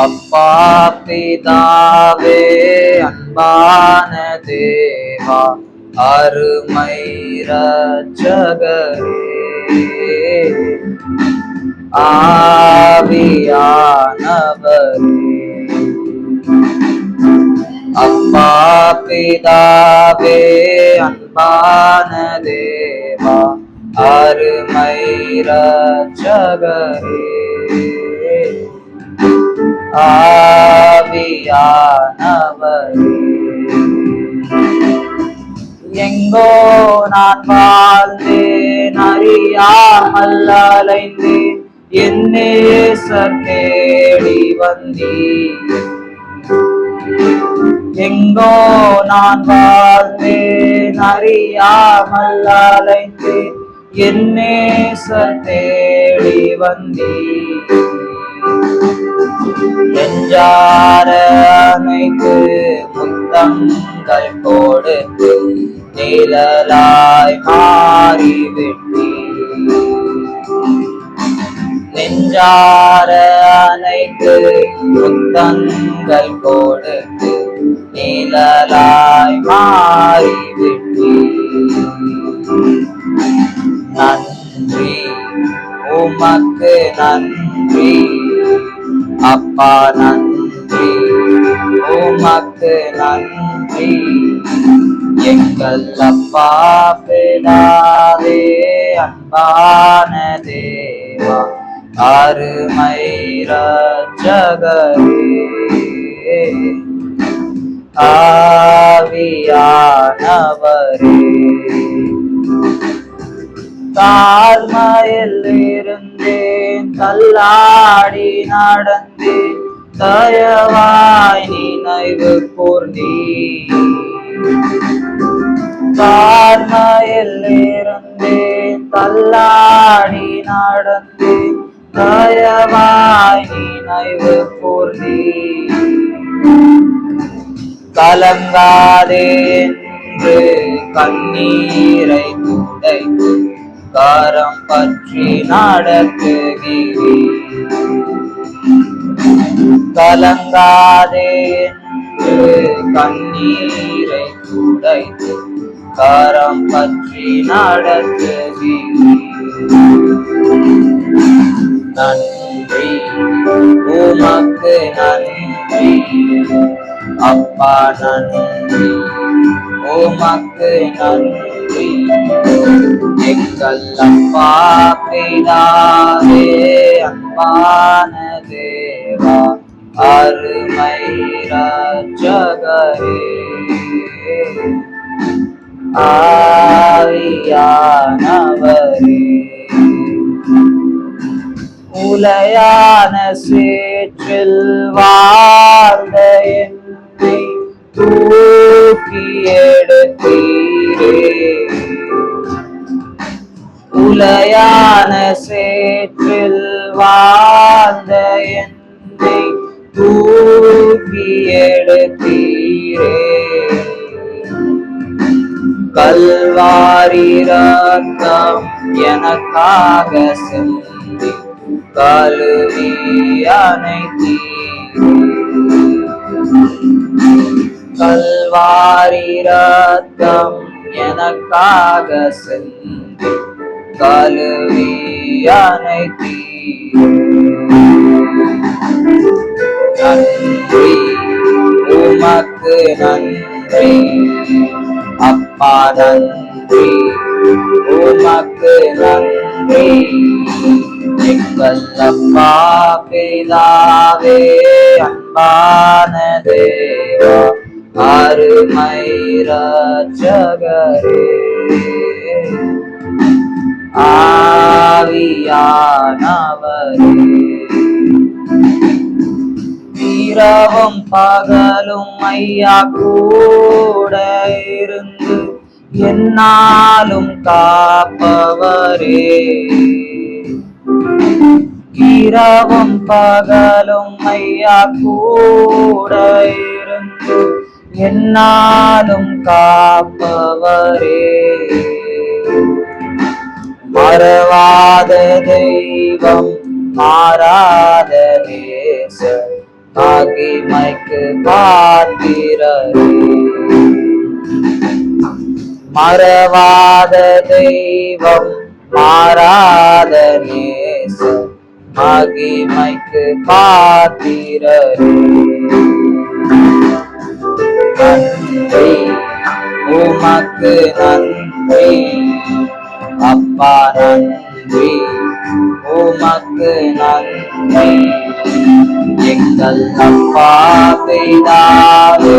அப்பா பிதாவே அன்பான தேவா அருமை இரட்சகரே, ஆவியானவரே. அப்பா பிதாவே அன்பான தேவா அருமை இரட்சகரே, ஆவியானவரே. எங்கோ நான் வாழ்ந்தேன் அறியாமல் அலைந்தேன், என் நேசர் தேடி வந்தீர். எங்கோ நான் வாழ்ந்தேன் அறியாமல் அலைந்தேன், என் நேசர் தேடி வந்தீர். நெஞ்சார அணைத்து முத்தங்கள் கொடுத்து நிழலாய் மாறிவிட்டீர். நெஞ்சார அணைத்து முத்தங்கள் கொடுத்து நிழலாய் மாறிவிட்டீர். நன்றி உமக்கு நன்றி அப்பா, நன்றி உமக்கு நன்றி. எங்கள் அப்பா பிதாவே அன்பான தேவா அருமை இரட்சகரே, ஆவியானவரே. தாழ்மையில் இருந்தேன் தள்ளாடி நடந்தேன், தயவாய் நினைவு கூர்ந்தீர். தாழ்மையில் இருந்தேன் தள்ளாடி நடந்தேன், தயவாய் நினைவு கூர்ந்தீர். கலங்காதே என்று கண்ணீரை துடைத்து கரம் பற்றி நடத்துகிறீர். கலங்காதே என்று கண்ணீரை துடைத்து கரம் பற்றி நடத்துகிறீர். நன்றி உமக்கு நன்றி அப்பா, நன்றி உமக்கு நன்றி. எங்கள் அப்பா பிதாவே அன்பான தேவா அருமை இரட்சகரே, ஆவியானவரே. உலையான சேற்றில் வாழ்ந்த என்னை தூக்கி எடுத்தீரே. உலையான சேற்றில் வாழ்ந்த என்னை தூக்கி எடுத்தீரே. கல்வாரி ரத்தம் எனக்காக சிந்தி கழுவி அணைத்தீரே. கல்வாரி ரத்தம் எனக்காக சிந்தி கழுவி அணைத்தீரே. நன்றி உமக்கு நன்றி அப்பா, நன்றி உமக்கு நன்றி. எங்கள் அப்பா பிதாவே அன்பான தேவா அருமை இரட்சகரே, ஆவியானவரே. இரவும் பகலும் ஐயா கூட இருந்து என்னாலும் காப்பவரே. இரவும் பகலும் ஐயா கூட இருந்து என்னாலும் காப்பவரே. மறவாத தெய்வம் ஆராதனேச மகிமைக்கு பாத்திரரே. மறவாத தெய்வம் மாறாத நேச மகிமைக்கு பாத்திரரே. நன்றி உமக்கு நன்றி அப்பா, நன்றி உமக்கு நன்றி. எங்கள் அப்பா பிதாவே,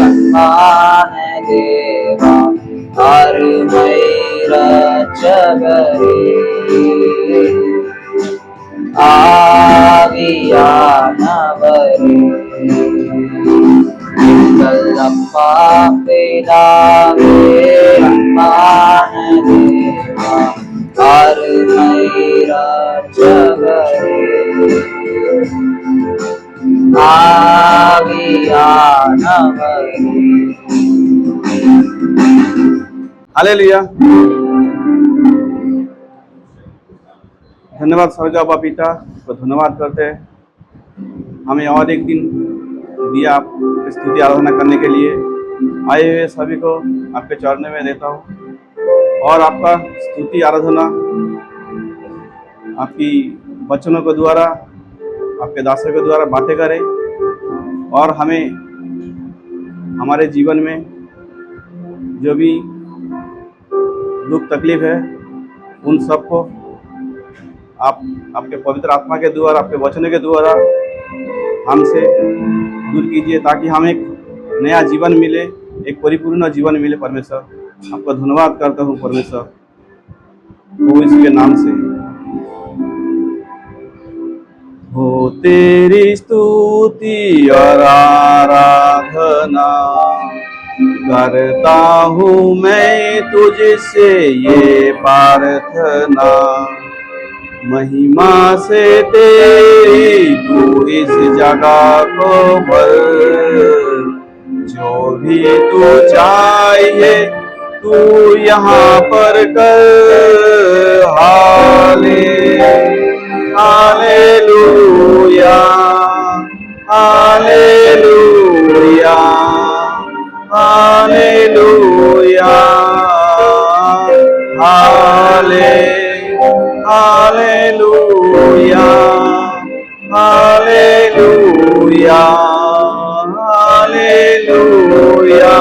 அன்பான தேவா, அருமை இரட்சகரே, ஆவியானவரே. எங்கள் அப்பா பிதாவே, அன்பான தேவா, அருமை இரட்சகரே, ஆவியானவரே. हालेलुया। धन्यवाद स्वर्गीय बाबा पिता को धन्यवाद करते हैं, हमें और एक दिन दिया आप स्तुति आराधना करने के लिए। आए हुए सभी को आपके चरणों में देता हूँ और आपका स्तुति आराधना आपकी वचनों के द्वारा, आपके दासों के द्वारा बातें करें और हमें हमारे जीवन में जो भी दुख तकलीफ है उन सबको आप आपके पवित्र आत्मा के द्वारा, आपके वचनों के द्वारा हमसे दूर कीजिए, ताकि हमें एक नया जीवन मिले, एक परिपूर्ण जीवन मिले। परमेश्वर आपका धन्यवाद करता हूँ परमेश्वर, वो इसके नाम से हो तेरी स्तुति और आराधना करता हूँ मैं तुझसे ये प्रार्थना। महिमा से तेरी तू इस जगह को भर, जो भी तू चाहिए तू यहाँ पर कर। Hallelujah, hallelujah, hallelujah, hallelujah, hallelujah, hallelujah.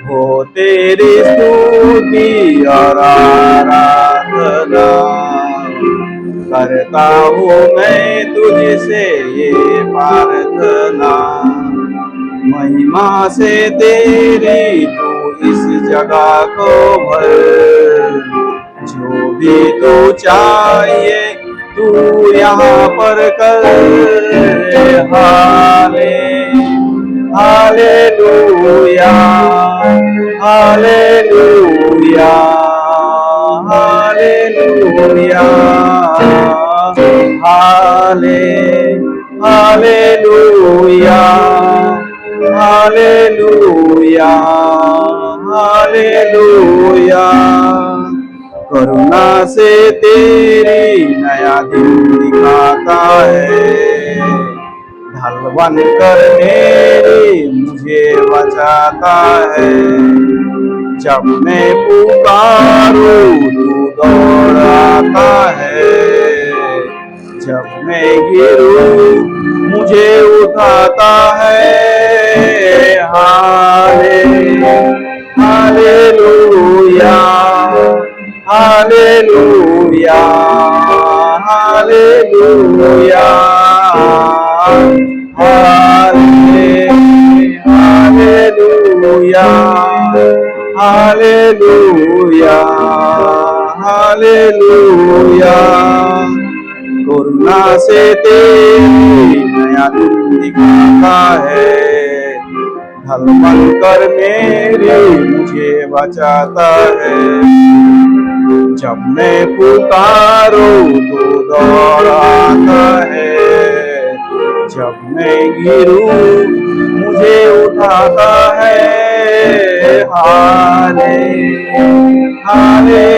हो तेरी स्तुति और आराधना करता हूँ मैं तुझसे ये प्रार्थना। महिमा से तेरी तू इस जगह को भर, जो भी तू चाहिए तू यहाँ पर कर। Hallelujah, hallelujah, hallelujah, hallelujah, hallelujah, hallelujah. करुणा से तेरी नया दिन दिखाता है, ढल बन कर मेरी मुझे बचाता है। जब मैं पुकारूं तू दौड़ाता है, जब मैं गिरूं मुझे उठाता है। Hallelujah, hallelujah, hallelujah, hallelujah, hallelujah, hallelujah. करुणा से तेरी नया दिन दिखाता है, ढल बन कर मेरी मुझे बचाता है। जब मैं पुकारूं तो दौड़ाता है, जब मैं गिरूं मुझे उठाता है।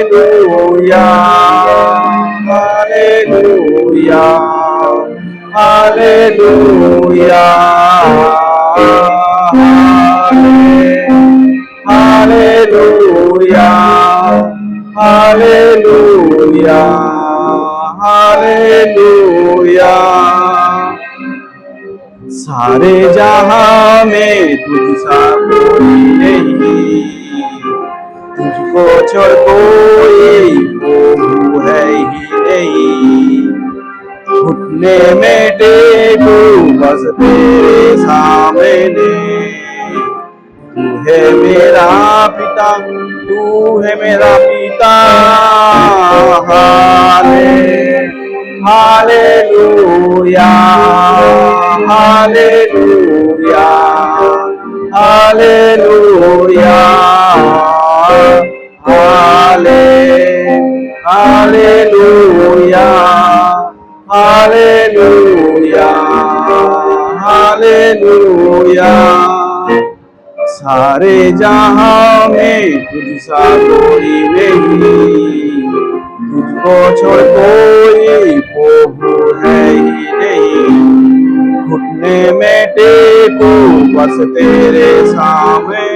Hallelujah, hallelujah, hallelujah, hallelujah, hallelujah, hallelujah. सारे जहां में तुझसा कोई नहीं, तुझको छोड़ कोई प्रभु है ही नहीं। घुटने में टेकू बस तेरे सामने, तू है मेरा पिता, तू है मेरा पिता। Hallelujah, hallelujah, hallelujah, hallelujah, hallelujah, hallelujah. सारे जहां में तुझसा कोई नहीं, तुझको छोड़ कोई प्रभु है ही नहीं। घुटने में टेको बस तेरे सामने,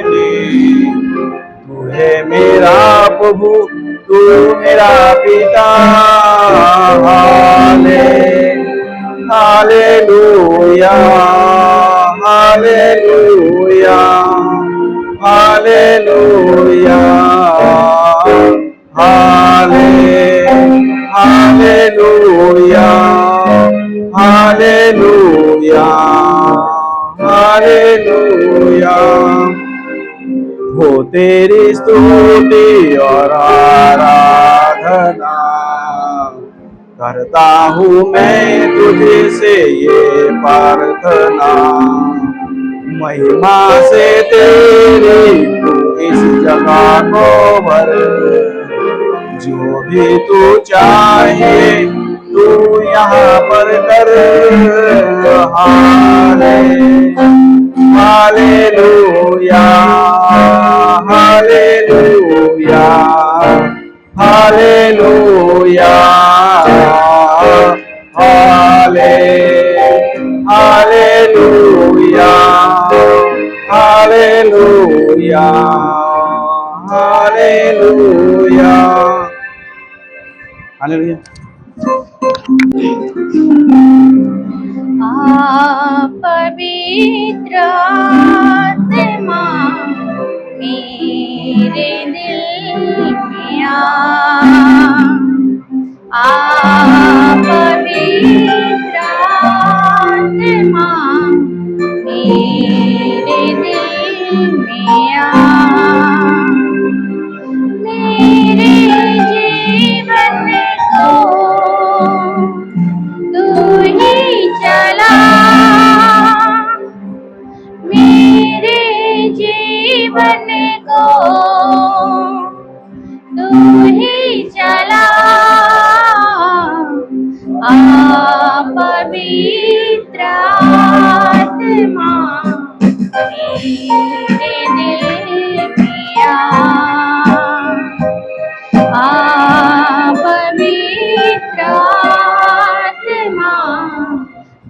तू है मेरा प्रभु, तू मेरा पिता। Hallelujah, hallelujah, hallelujah, hallelujah, hallelujah, hallelujah. हो तेरी स्तुति और आराधना करता हूँ मैं तुझे से ये प्रार्थना। महिमा से तेरी तू इस जगह को भर, जो भी तू चाहे तू यहाँ पर कर। Hallelujah, hallelujah, hallelujah, hallelujah, hallelujah, hallelujah, hallelujah. पवित्र आत्मा मेरे दिल में पवित्र आत्मा मेरे दिल में मेरे जीवन को तू ही चला, मेरे जीवन को तू ही चला। पवित्र आत्मा मेरे दिल में पवित्र आत्मा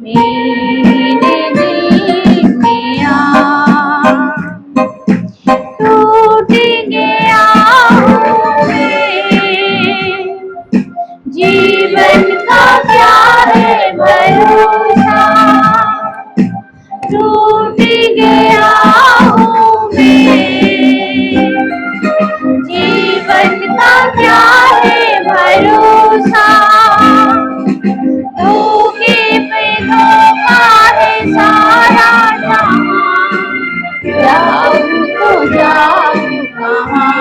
मेरे दिल में टूट गया जीवन का क्या है भरोसा, टूट गया हूँ मैं, जीवन का क्या है भरोसा। धोखे पे धोखा है सारा जहां, जाऊँ तो जाऊँ कहाँ।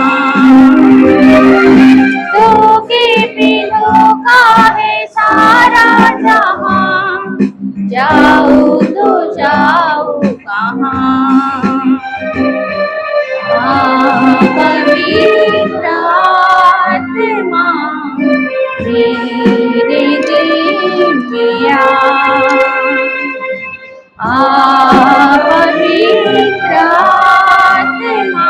धोखे पे धोखा है सारा जहां, जाऊँ तो जाऊँ कहाँ। पवित्र आत्मा मेरे दिल में पवित्र आत्मा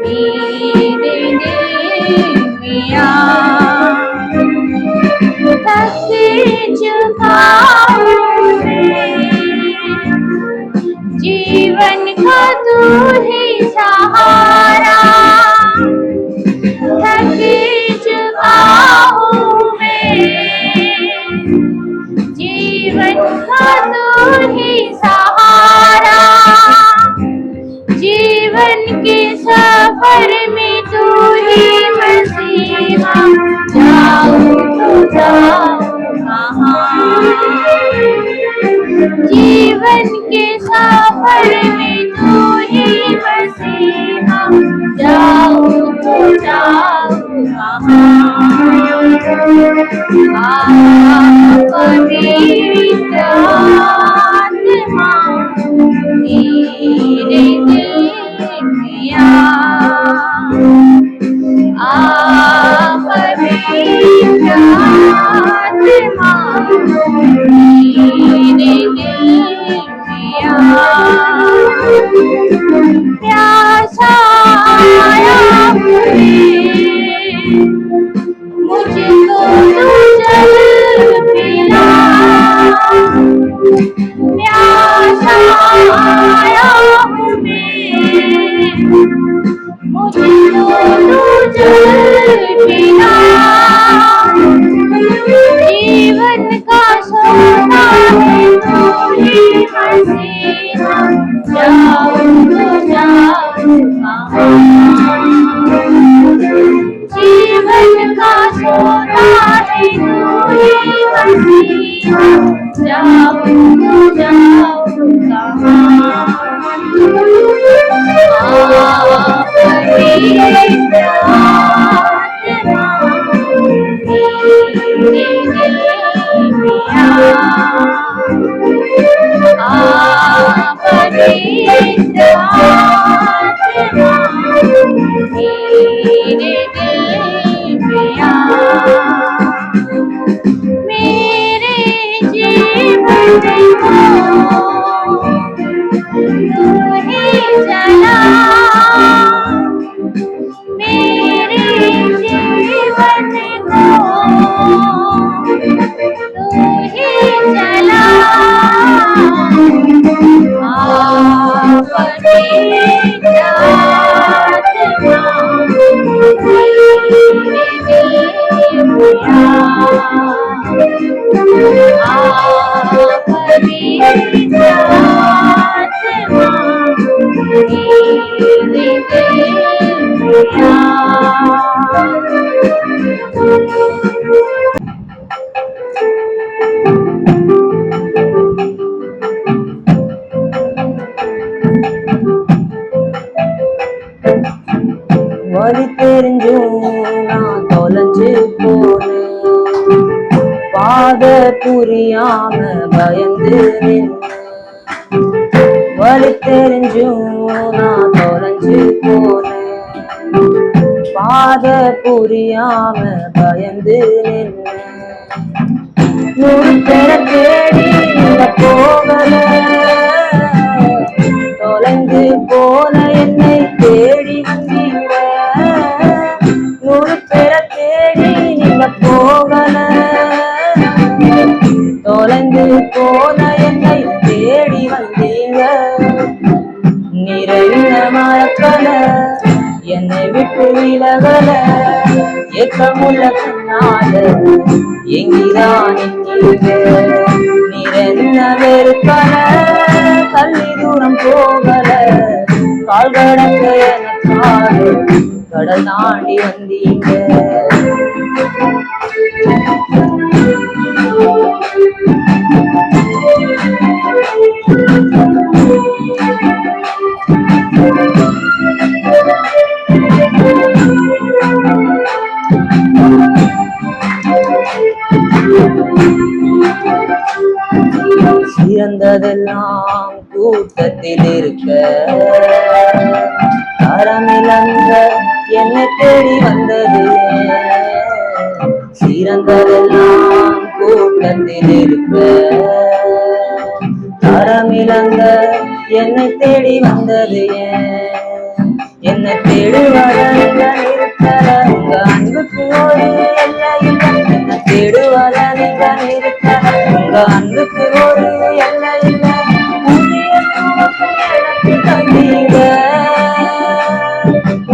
मेरे दिल में थकी बाहों में, जीवन का तू ही सहारा, थकी चुका हूँ मैं, जीवन का तू ही सहारा, जीवन के सफर में तू ही मसीहा, जाऊँ तो जाऊँ कहाँ, जीवन के सफर में तू ही मसीहा, जाऊँ तो जाऊँ कहाँ। पवित्र आत्मा मेरे दिल किया, पवित्र आत्मा मेरे दिल किया, प्यासा आया मुझको तू जल पिला, प्यासा आया हूँ मैं, मुझको तू जल पिला, जीवन का सोना है तू ही मसीहा, जाऊँ तो जाऊँ कहाँ, जीवन का सोना है तू ही मसीहा, जाऊँ तो जाऊँ कहाँ। पवित्र आत्मा मेरे दिल पिया, पवित्र आत्मा मेरे दिल पिया, मेरे जीवन को तू ही चला, मेरे जीवन को तू ही चला, पवित्र आत्मा मेरे दिल पिया, पवित्र आत्मा मेरे दिल पिया। வழி தெரிஞ்சும் நான் தொலைஞ்சு போனேன், பாத புரியாம பயந்து நின்று, வழி தெரிஞ்சும் நான் தொலைஞ்சு போனேன், பாத புரியாம பயந்து நின்று, நூறு பேரை தேடி நீங்க போகல, தொலைந்து போன என்னை தேடி வந்தீங்க, நூறு பேரை தேடி நீங்க போகல, தொலைந்து போன என்னை தேடி வந்தீங்க, நிறைந்த மறக்கல என்னை விட்டு விலகல, ஏக்கமுள்ள கண்ணால எங்கிதான் நீங்க, நிறைந்த வெறுக்கல தள்ளி தூரம் போகல, கால் கடக்க எனக்காக கடல் தாண்டி வந்தீங்க. சிறந்ததெல்லாம் கூட்டத்தில் இருக்க, தரமிழந்த என்னை தேடி வந்தது, சிறந்ததெல்லாம் கூட்டத்தில் இருக்க, தரமிழந்த என்னை தேடி வந்தது, என்னை தேடுவதங்க இருக்கல, உங்க அன்புக்கு ஒரு எல்லை இல்லை, என்னை தேடுவதங்க இருக்கல, உங்க அன்புக்கு ஒரு எல்லை இல்ல, ஊழியம் துவக்கும் இடத்தில் தந்தீங்க.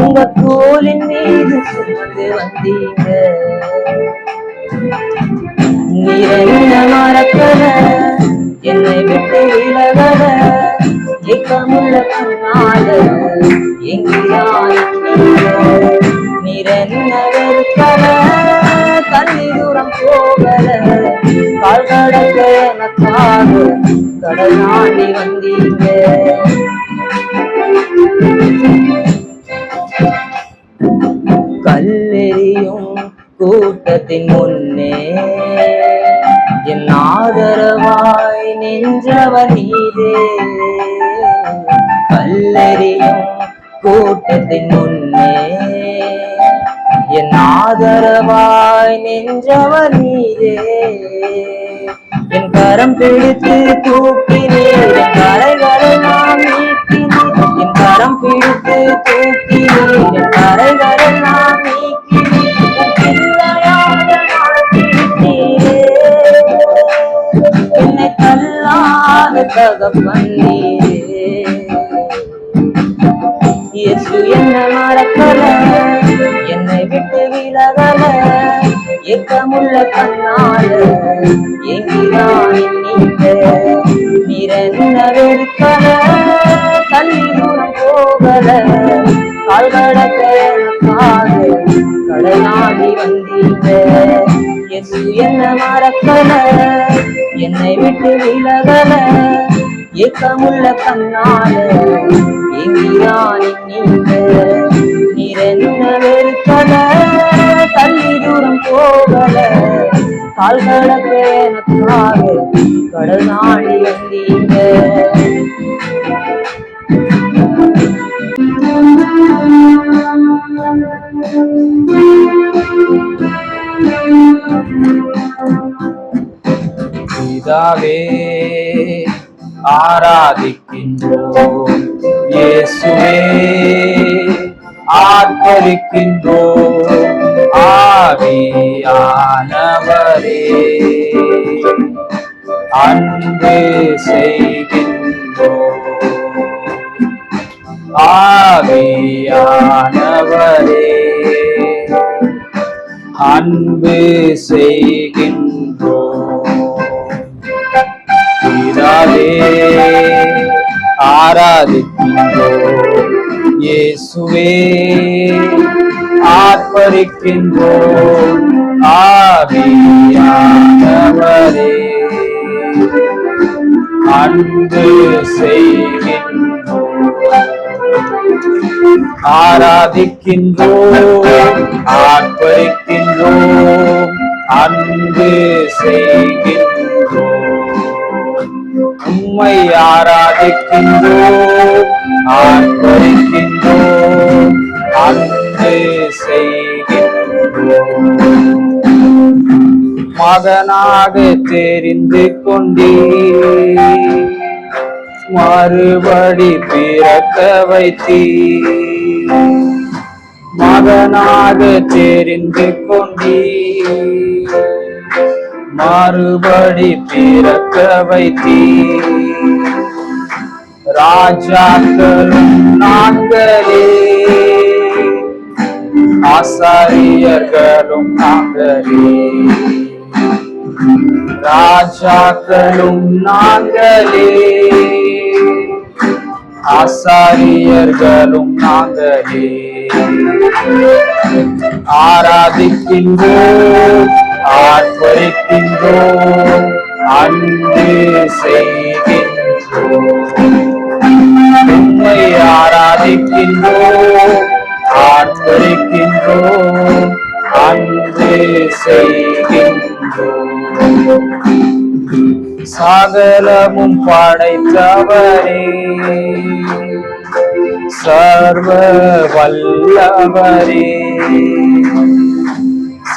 உங்க தோளின் மீது சுமந்து வந்தீங்க. நீரென்ன மறக்கல, என்னை விட்டு விலகல, ஏக்கமுள்ள கண்ணால எங்கியாய் நீரென்ன வெறுக்கல, தள்ளி தூரம் போகல, கால் கடக்க எனக்காக கடல் தாண்டி வந்தீங்க. கல்லெறியும் கூட்டத்தின் முன்னே என் ஆதரவாய் நின்றவர் நீரே. கல்லெறியும் கூட்டத்தின் முன்னே என் ஆதரவாய் நின்றவர் நீரே. என் கரம் பிடித்து தூக்கினீர், என் கரைகளெல்லாம் நீக்கினீர். என் கரம் பிடித்து தூக்கினீர், என் கரைகளெல்லாம் நீக்கினீர். பிள்ளையாக நடத்தினீரே, என்னை தள்ளாத தகப்பன் நீரே. இயேசு என்ன மறக்கல, என்னை விட்டு விலகல, ஏக்கமுள்ள கண்ணால எங்கிதான் நீங்க. நீரென்ன வெறுக்கல, தள்ளி தூரம் போகல, கால் கடக்க எனக்காக கடலாடி வந்தீங்க. இயேசு என்ன மறக்கல, என்னை விட்டு விலகல, ஏக்கமுள்ள கண்ணால எங்கிதான் நீங்க. நீரென்ன வெறுக்கல, தள்ளி தூரம் போகல, கால் கடக்க எனக்காக கடல் நாடி வந்தீங்க. பிதாவே ஆராதிக்கின்றோம், இயேசுவே ஆர்ப்பரிக்கின்றோம், ஆவியானவரே அன்பு செய்கின்றோம். ஆவியானவரே அன்பு செய்கின்றோம். பிதாவே ஆராதிக்கின்றோம், இயேசுவே ஆர்ப்பரிக்கின்றோம், ஆவியானவரே அன்பு செய்கின்றோம். ஆராதிக்கின்றோம், ஆர்ப்பரிக்கின்றோம், அன்பு செய்கின்றோம். உம்மை ஆராதிக்கின்றோம், ஆர்ப்பரிக்கின்றோம், அன்பு செய்கின்றோம். மகனாக தெரிந்து கொண்டீர், மறுபடி பிறக்க வைத்தீர். மகனாக தெரிந்து கொண்டீர், மறுபடி பிறக்க வைத்தீர். ராஜாக்களும் நாங்களே, ஆசாரியர்களும் நாங்களே. ராஜாக்களும் நாங்களே, ஆசாரியர்களும் நாங்களே. ஆராதிக்கின்றோம், ஆர்ப்பரிக்கின்றோம், அன்பு செய்கின்றோம். உம்மை ஆராதிக்கின்றோம், ஆர்ப்பரிக்கின்றோம், அன்பு செய்கின்றோம். சகலமும் படைத்தவரே, சர்வ வல்லவரே.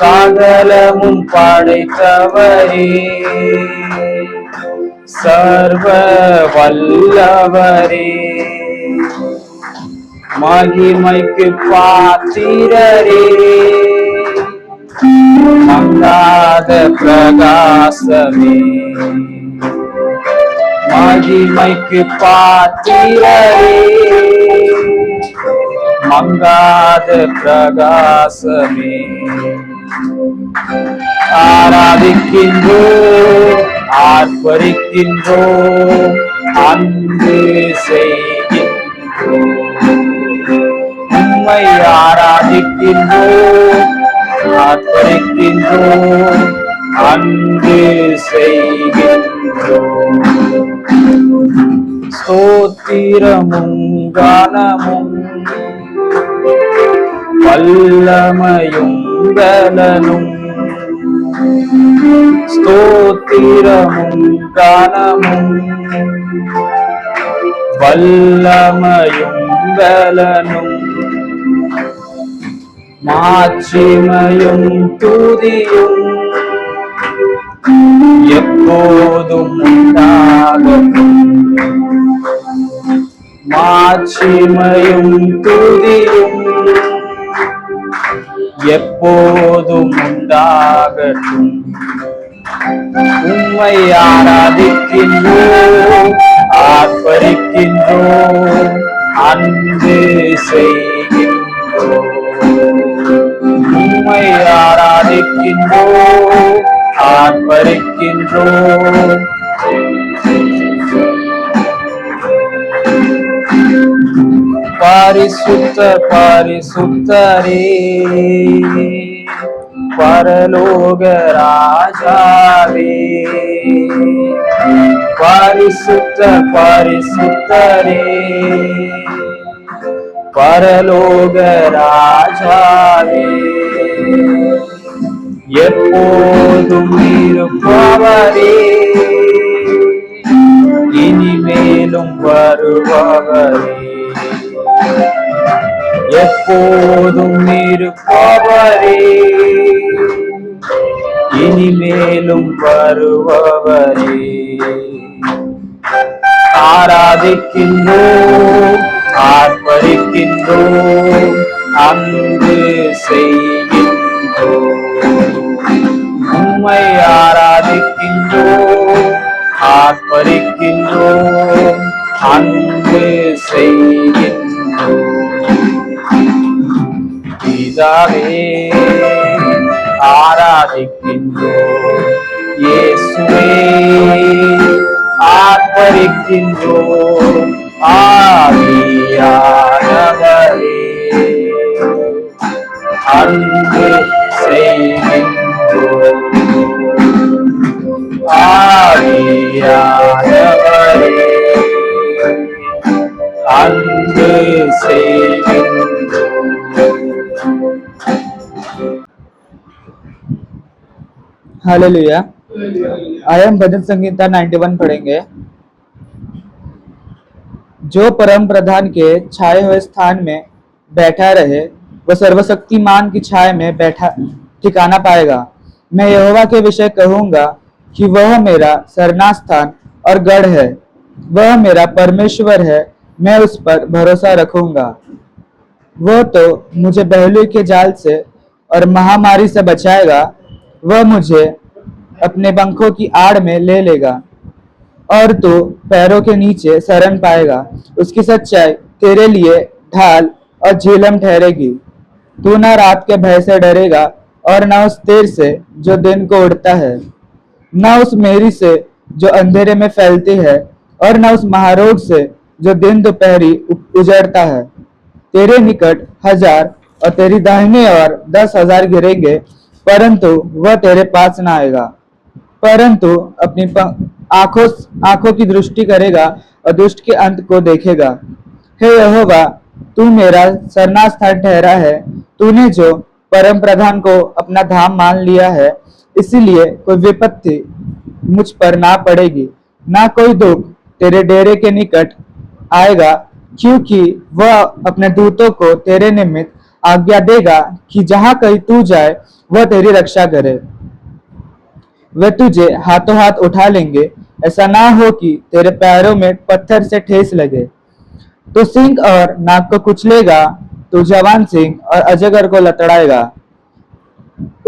சகலமும் படைத்தவரே, சர்வ வல்லவரே. மகிமைக்கு பாத்திரரே, மங்காத பிரகாசமே மகிமைக்கு பாத்திரரே மங்காத பிரகாசமே ஆராதிக்கின்றோம் ஆர்ப்பரிக்கின்றோம் அன்பு செய்கின்றோம் உம்மை ஆராதிக்கின்றோம் ஆர்ப்பரிக்கின்றோம் அன்பு செய்கின்றோம் ஸ்தோத்திரமும் கானமும் வல்லமையும் பலனும் ஸ்தோத்திரமும் கானமும் வல்லமையும் பலனும் மாட்சிமையும் துதியும் எப்போதும் உண்டாகட்டும் மாட்சிமையும் துதியும் எப்போதும் உண்டாகட்டும் உம்மை ஆராதிக்கின்றோம் ஆர்ப்பரிக்கின்றோம் அன்பு செய்கின்றோம் உம்மை ஆராதிக்கின்றோம் ஆர்ப்பரிக்கின்றோம் பரிசுத்த பரிசுத்தரே பரலோக ராஜாவே பரிசுத்த பரிசுத்தரே பரலோக ராஜாவே எப்போதும் இருப்பவரே இனிமேலும் வருபவரே எப்போதும் இருப்பவரே இனிமேலும் வருபவரே ஆராதிக்கின்றோம் ஆர்ப்பரிக்கின்றோம் அன்பு செய்கின்றோம் உம்மை ஆராதிக்கின்றோம் ஆர்ப்பரிக்கின்றோம் அன்பு செய்கின்றோம் பிதாவே ஆராதிக்கின்றோம் இயேசுவே ஆர்ப்பரிக்கின்றோம் ஆவியானவரே அன்பு செய்கின்றோம் ஆவியானவரே அன்பு செய்கின்றோம் हालेलुया। आइए हम भजन संगीता 91 पढ़ेंगे। जो परम प्रधान के छाए हुए स्थान में बैठा रहे वह सर्वशक्तिमान की छाया में बैठा ठिकाना पाएगा। मैं यहोवा के विषय कहूंगा कि वह मेरा सरना स्थान और गढ़ है, वह मेरा परमेश्वर है, मैं उस पर भरोसा रखूंगा। वह तो मुझे बहलुई के जाल से और महामारी से बचाएगा। वह मुझे अपने पंखों की आड़ में ले लेगा और तू पैरों के नीचे शरण पाएगा। उसकी सच्चाई तेरे लिए ढाल और झीलम ठहरेगी। तू न रात के भय से डरेगा और न उस तीर से जो दिन को उड़ता है, न उस मेरी से जो अंधेरे में फैलती है, और न उस महारोग से जो दिन दोपहरी उजड़ता है। तेरे निकट 1000 और तेरी दाहिनी ओर 10,000 गिरेंगे, परंतु वह तेरे पास न आएगा। परंतु अपनी आंखों की दृष्टि करेगा और दुष्ट के अंत को देखेगा। हे यहोवा, तू मेरा सरना स्थान ठहरा है। तूने जो परम प्रधान को अपना धाम मान लिया है, इसलिए कोई विपत्ति मुझ पर ना पड़ेगी, ना कोई दुख तेरे डेरे के निकट आएगा, क्योंकि वह अपने दूतों को तेरे निमित्त आज्ञा देगा कि जहां कहीं तू जाए वह तेरी रक्षा करे। वे तुझे हाथों हाथ उठा लेंगे, ऐसा ना हो कि तेरे पैरों में पत्थर से ठेस लगे। तू सिंह और नाग को कुचलेगा, तू जवान सिंह और अजगर को लतड़ाएगा।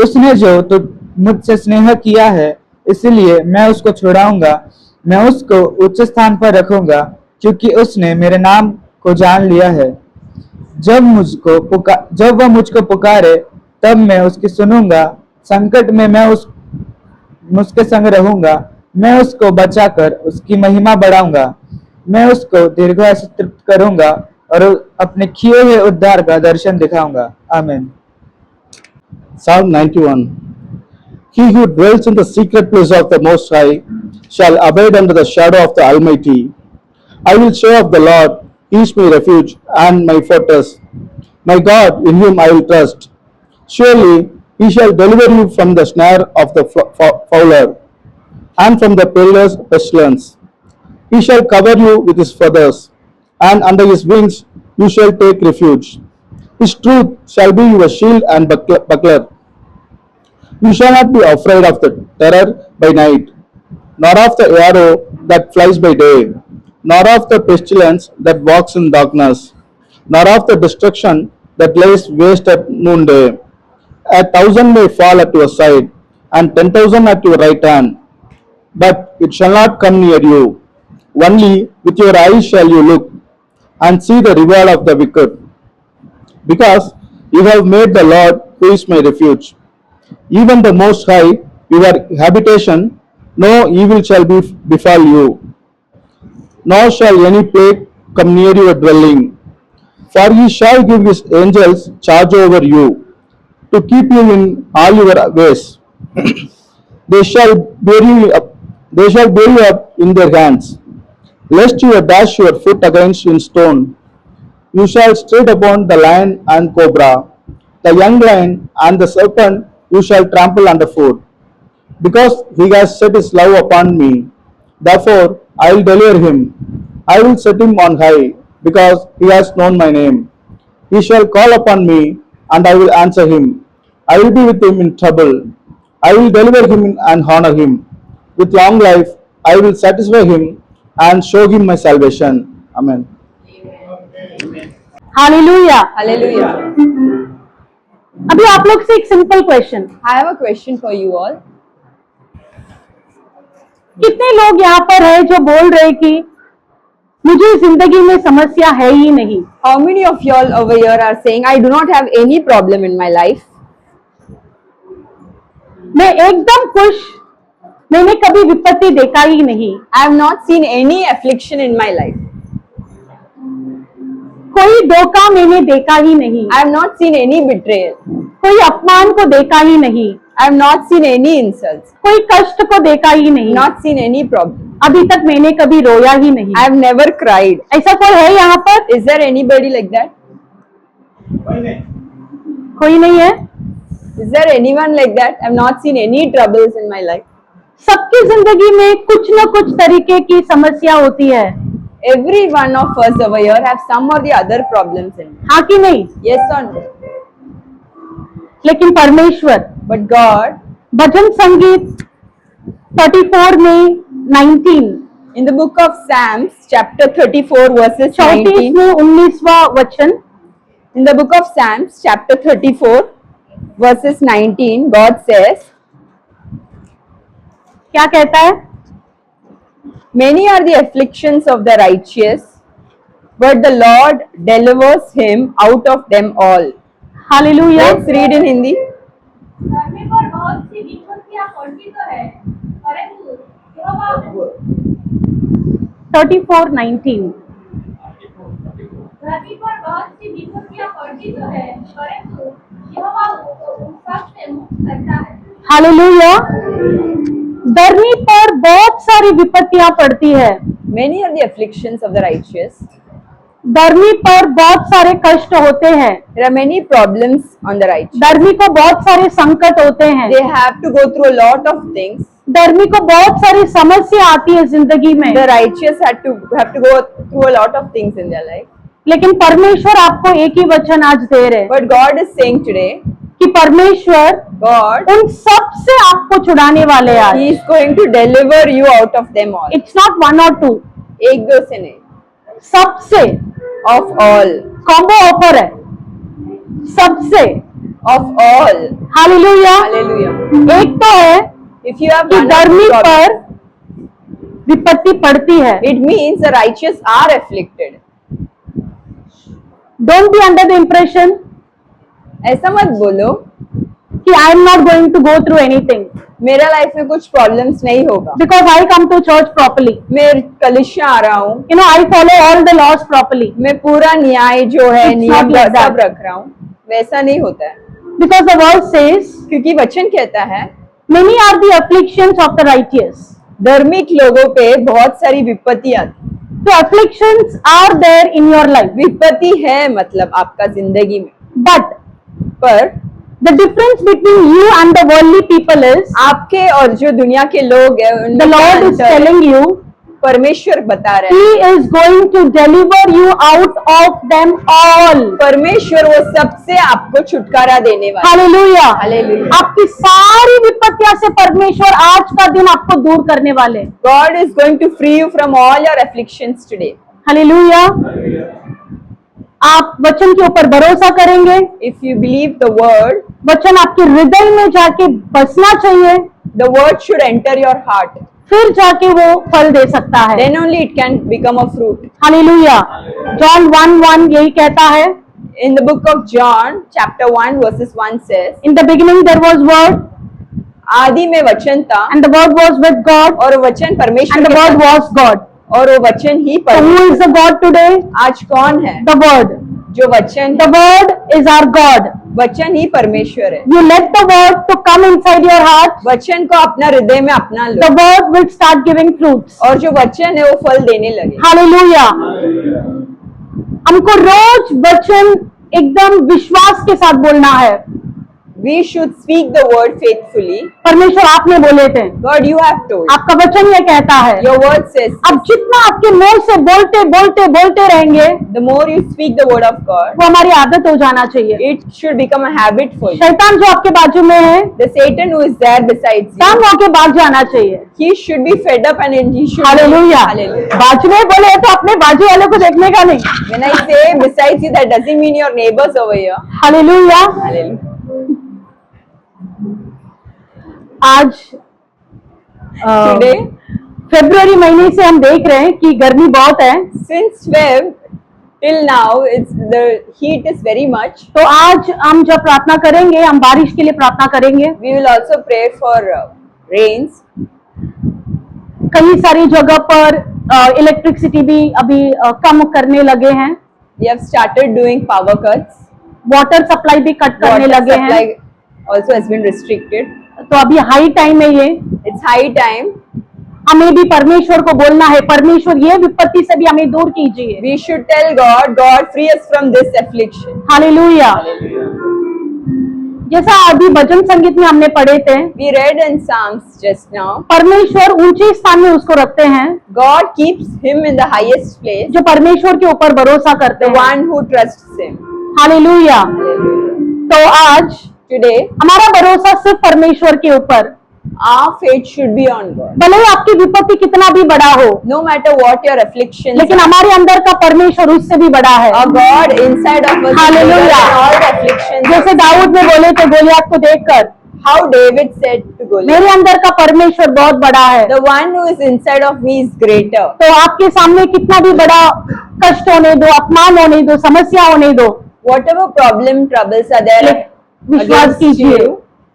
उसने जो तो मुझसे स्नेह किया है, इसलिए मैं उसको छुड़ाऊंगा। मैं उसको उच्च स्थान पर रखूंगा, क्योंकि उसने मेरे नाम को जान लिया है। जब वह मुझको पुकारे, तब मैं उसकी सुनूंगा। संकट में मैं उसके संग रहूंगा। मैं उसको बचाकर उसकी महिमा बढ़ाऊंगा। मैं उसको दीर्घायु तृप्त करूंगा और अपने किए हुए उद्धार का दर्शन दिखाऊंगा। आमीन। Psalm 91. He who dwells in the secret place of the Most High shall abide under the shadow of the Almighty. I will say of the Lord, He is my refuge and my fortress, my God in whom I will trust. Surely He shall deliver you from the snare of the fowler and from the perilous pestilence. He shall cover you with His feathers, and under His wings you shall take refuge. His truth shall be your shield and buckler. You shall not be afraid of the terror by night, nor of the arrow that flies by day, nor of the pestilence that walks in darkness, nor of the destruction that lays waste at noonday. 1,000 may fall at your side, and 10,000 at your right hand, but it shall not come near you. Only with your eyes shall you look and see the reward of the wicked. Because you have made the Lord, who is my refuge, even the Most High, your habitation, no evil shall befall you, nor shall any plague come near your dwelling. For He shall give His angels charge over you, to keep you in all your ways. They shall bear you up in their hands, lest you dash your foot against a stone. You shall tread upon the lion and cobra, the young lion and the serpent you shall trample underfoot. Because He has set His love upon me, therefore I will deliver him. I will set him on high, because he has known my name. He shall call upon me, and I will answer him. I will be with him in trouble. I will deliver him and honor him. With long life I will satisfy him and show him my salvation. Amen. Hallelujah. Hallelujah. अभी आप लोग से एक simple question, I have a question for you all. कितने लोग यहाँ पर है जो बोल रहे कि मुझे जिंदगी में समस्या है ही नहीं? How many of y'all over here are saying, I do not have any problem in my life? मैं एकदम खुश, मैंने कभी विपत्ति देखा ही नहीं। I have not seen any affliction in my life. कोई धोखा मैंने देखा ही नहीं। I have not seen any betrayal. कोई अपमान को देखा ही नहीं। I have not seen any insults. कोई कष्ट को देखा ही नहीं। Not seen any problem. अभी तक मैंने कभी रोया ही नहीं। I have never cried. ऐसा कोई है यहाँ पर? Is there anybody like that? कोई नहीं है? Is there anyone like that? I have not seen any troubles in my life. सबकी जिंदगी में कुछ न कुछ तरीके की समस्या होती है। Every one of us over here have some or the other problems in it. हाँ कि नहीं? Yes or no? लेकिन परमेश्वर But God, भजन संगीत 34 में 19 in the book of Psalms, chapter 34, verses 34 19, में 19वां वचन, in the book of Psalms, chapter 34, verses 19, God says, क्या कहता है? many are the afflictions of the righteous, but the Lord delivers him out of them all. Hallelujah. Let's read in Hindi. धरती पर बहुत सी विपत्तियां पड़ती तो है, परंतु यहोवा 34:19 धरती पर बहुत सी विपत्तियां पड़ती तो है, परंतु यहोवा उसको उन सब से मुक्त करता है। हालेलुया। धरती पर बहुत सारी विपत्तियां पड़ती है। Many are the afflictions of the righteous. धरती पर बहुत सारे कष्ट होते हैं। There are many problems on the righteous. धरती को बहुत सारे संकट होते हैं। They have to go through a lot of things. धरती को बहुत सारी समस्या आती है जिंदगी में। The righteous have to go through a lot of things in their life. लेकिन परमेश्वर आपको एक ही वचन आज दे रहे हैं But God is saying today, कि परमेश्वर God, उन सब से आपको छुड़ाने वाले हैं। He is going to deliver you out of them all. It's not one और टू, एक दो से नहीं, सबसे of all. कॉम्बो ऑफर है। सबसे of all. हालेलुया। Hallelujah. एक तो है If you have कि one or धर्मी two पर problems, विपत्ति पड़ती है। it means the righteous are afflicted. Don't be under the impression ऐसा मत बोलो कि I am not going to go through anything मेरा लाइफ में कुछ प्रॉब्लम्स नहीं होगा, because I come to church properly. मैं कलिशा आ रहा हूँ, you know I follow all the laws properly मैं पूरा न्याय जो है It's नियम not like सब that. रख रहा हूँ। वैसा नहीं होता है, बिकॉज द वर्ड सेज क्योंकि वचन कहता है many are the afflictions of the righteous. धार्मिक लोगों पे बहुत सारी विपत्ति आती है। So afflictions are there in your life, विपत्ति है मतलब आपका जिंदगी में, but पर the difference between you and the worldly people is आपके और जो दुनिया के लोग हैं उनमें the क्या Lord is अंतर है? telling you परमेश्वर बता रहे He हैं, is going to deliver you out of them all. परमेश्वर वो सबसे आपको छुटकारा देने वाला है। Hallelujah. Hallelujah. आपकी सारी विपत्तियां से परमेश्वर आज का दिन आपको दूर करने वाले। God is going to free you from all your afflictions today. Hallelujah. आप वचन के ऊपर भरोसा करेंगे, If you believe the word, वचन आपके हृदय में जाके बसना चाहिए, the word should enter your heart. फिर जाके वो फल दे सकता है। Then only it can become a fruit. Hallelujah. John 1:1 यही कहता है, In the book of John, chapter 1, verses 1 says, in the beginning there was word आदि में वचन था and the word was with God और वो वचन परमेश्वर एंड द के वर्ड साथ वाज गॉड। और वो वचन ही हु परमेश्वर। Is the God today? आज कौन है? The word. जो वचन the word is our God. वचन ही परमेश्वर है। You let the word to come inside your heart, वचन को अपना हृदय में अपना लो the word will start giving fruits. और जो वचन है वो फल देने लगे। हालेलुया। हमको रोज वचन एकदम विश्वास के साथ बोलना है। We should speak the word faithfully. परमेश्वर आपने बोले थे, God, you have told. आपका वचन ये कहता है। Your word says, अब जितना आपके मुंह से बोलते बोलते बोलते रहेंगे, the more you speak the word of God, वो हमारी आदत हो जाना चाहिए। it should become a habit for you. शैतान जो आपके बाजू में है, The Satan who is there besides you, काम होके भाग जाना चाहिए। he should be fed up and he should. Hallelujah. Hallelujah. बाजू में बोले तो अपने बाजू वाले को देखने का नहीं। When I say besides you, that doesn't mean your neighbors over here. Hallelujah. Hallelujah. आज Today, फरवरी महीने से हम देख रहे हैं कि गर्मी बहुत है, since Feb till now, the heat is very much. तो आज हम जब प्रार्थना करेंगे, हम बारिश के लिए प्रार्थना करेंगे। We will also pray for rains. कई सारी जगह पर इलेक्ट्रिसिटी भी अभी कम करने लगे हैं, We have started doing power cuts. Water supply भी कट करने Water लगे हैं। supply also has been restricted. तो अभी हाई टाइम है ये, It's high time. हमें भी परमेश्वर को बोलना है, परमेश्वर ये विपत्ति से भी हमें दूर कीजिए। We should tell God, God, free us from this affliction. Hallelujah. जैसा अभी भजन संगीत में हमने पढ़े थे, We read in Psalms just now. परमेश्वर ऊंचे स्थान में उसको रखते हैं God keeps him in the highest place, जो परमेश्वर के ऊपर भरोसा करते the हैं। one who trusts him. Hallelujah. तो आज Today, हमारा भरोसा सिर्फ परमेश्वर के ऊपर, our faith should be on God. भले ही आपकी विपत्ति कितना भी बड़ा हो, No matter what your afflictions, लेकिन हमारे अंदर का परमेश्वर उससे भी बड़ा है। our God inside of us is bigger Hallelujah. than all the afflictions. जैसे दाऊद ने बोले थे गोलियत को देखकर, How David said to Goliath, मेरे अंदर का परमेश्वर बहुत बड़ा है। the one who is inside of me is greater. तो आपके सामने कितना भी बड़ा कष्ट होने दो, अपमान होने दो, समस्या होने दो, Whatever problem, troubles are there विश्वास against कीजिए, you,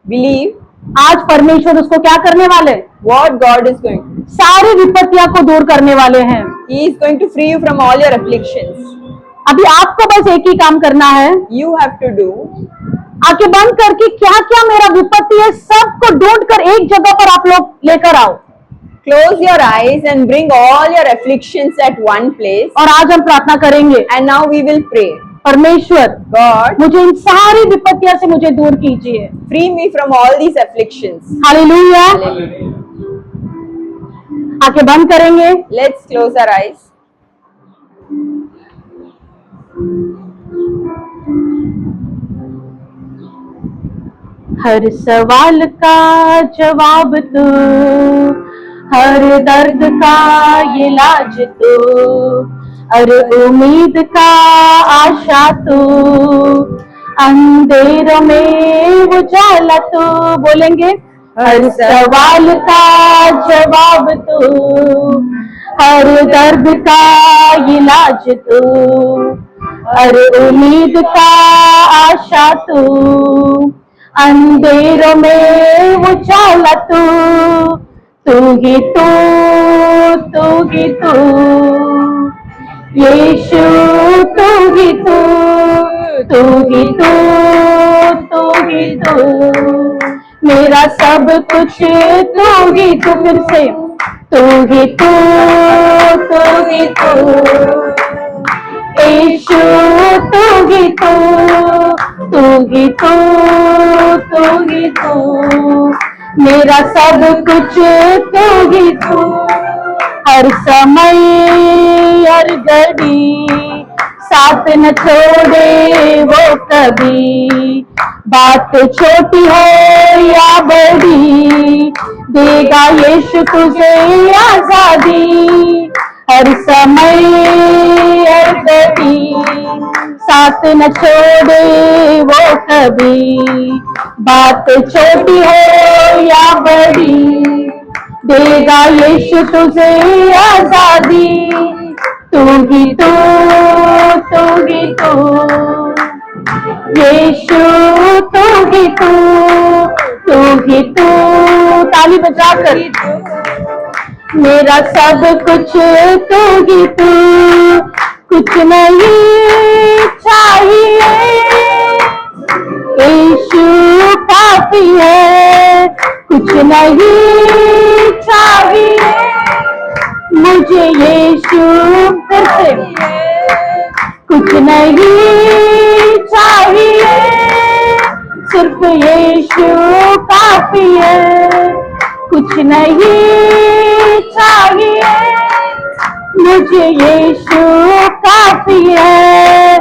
believe आज परमेश्वर उसको क्या करने वाले? what God is going to do. सारी विपत्तियां को दूर करने वाले हैं। He is going to free you from all your afflictions. अभी आपको बस एक ही काम करना है, You have to do, आंखें बंद करके क्या क्या मेरा विपत्ति है सबको ढूंढ कर एक जगह पर आप लोग लेकर आओ, close your eyes and bring all your afflictions at one place. और आज हम प्रार्थना करेंगे, And now we will pray. परमेश्वर God, मुझे इन सारी विपत्तियों से मुझे दूर कीजिए। free me from all these afflictions. Hallelujah. Hallelujah. आंखें बंद करेंगे, Let's close our eyes. हर सवाल का जवाब तू, हर दर्द का इलाज तू, हर उम्मीद का आशा तू, अंधेरों में उजाला तू, बोलेंगे हर सवाल का जवाब तू, हर दर्द का इलाज तू, हर उम्मीद का आशा तू, अंधेरों में उजाला तू, तू ही तू, तू ही तू, यीशु तू ही तू, तू ही तू, तू ही तू, मेरा सब कुछ तू ही तू, फिर से तू ही तू, तू ही तू, यीशु तू ही तू, तू ही तू, तू ही तू, मेरा सब कुछ तू ही तू, हर समय हर घड़ी साथ न छोड़े वो कभी, बात छोटी हो या बड़ी, देगा यीशु तुझे आजादी, हर समय हर घड़ी साथ न छोड़े वो कभी, बात छोटी हो या बड़ी, देगा यीशु तुझे आजादी, तू ही तू, तू ही तू, यीशु तू ही तू, तू ही तू, ताली बजाकर, मेरा सब कुछ तू ही तू, कुछ नहीं चाहिए, यीशु काफी है, कुछ नहीं चाहिए, मुझे यीशु फिर से, कुछ नहीं चाहिए, सिर्फ यीशु काफी है, कुछ नहीं चाहिए, मुझे यीशु काफी है,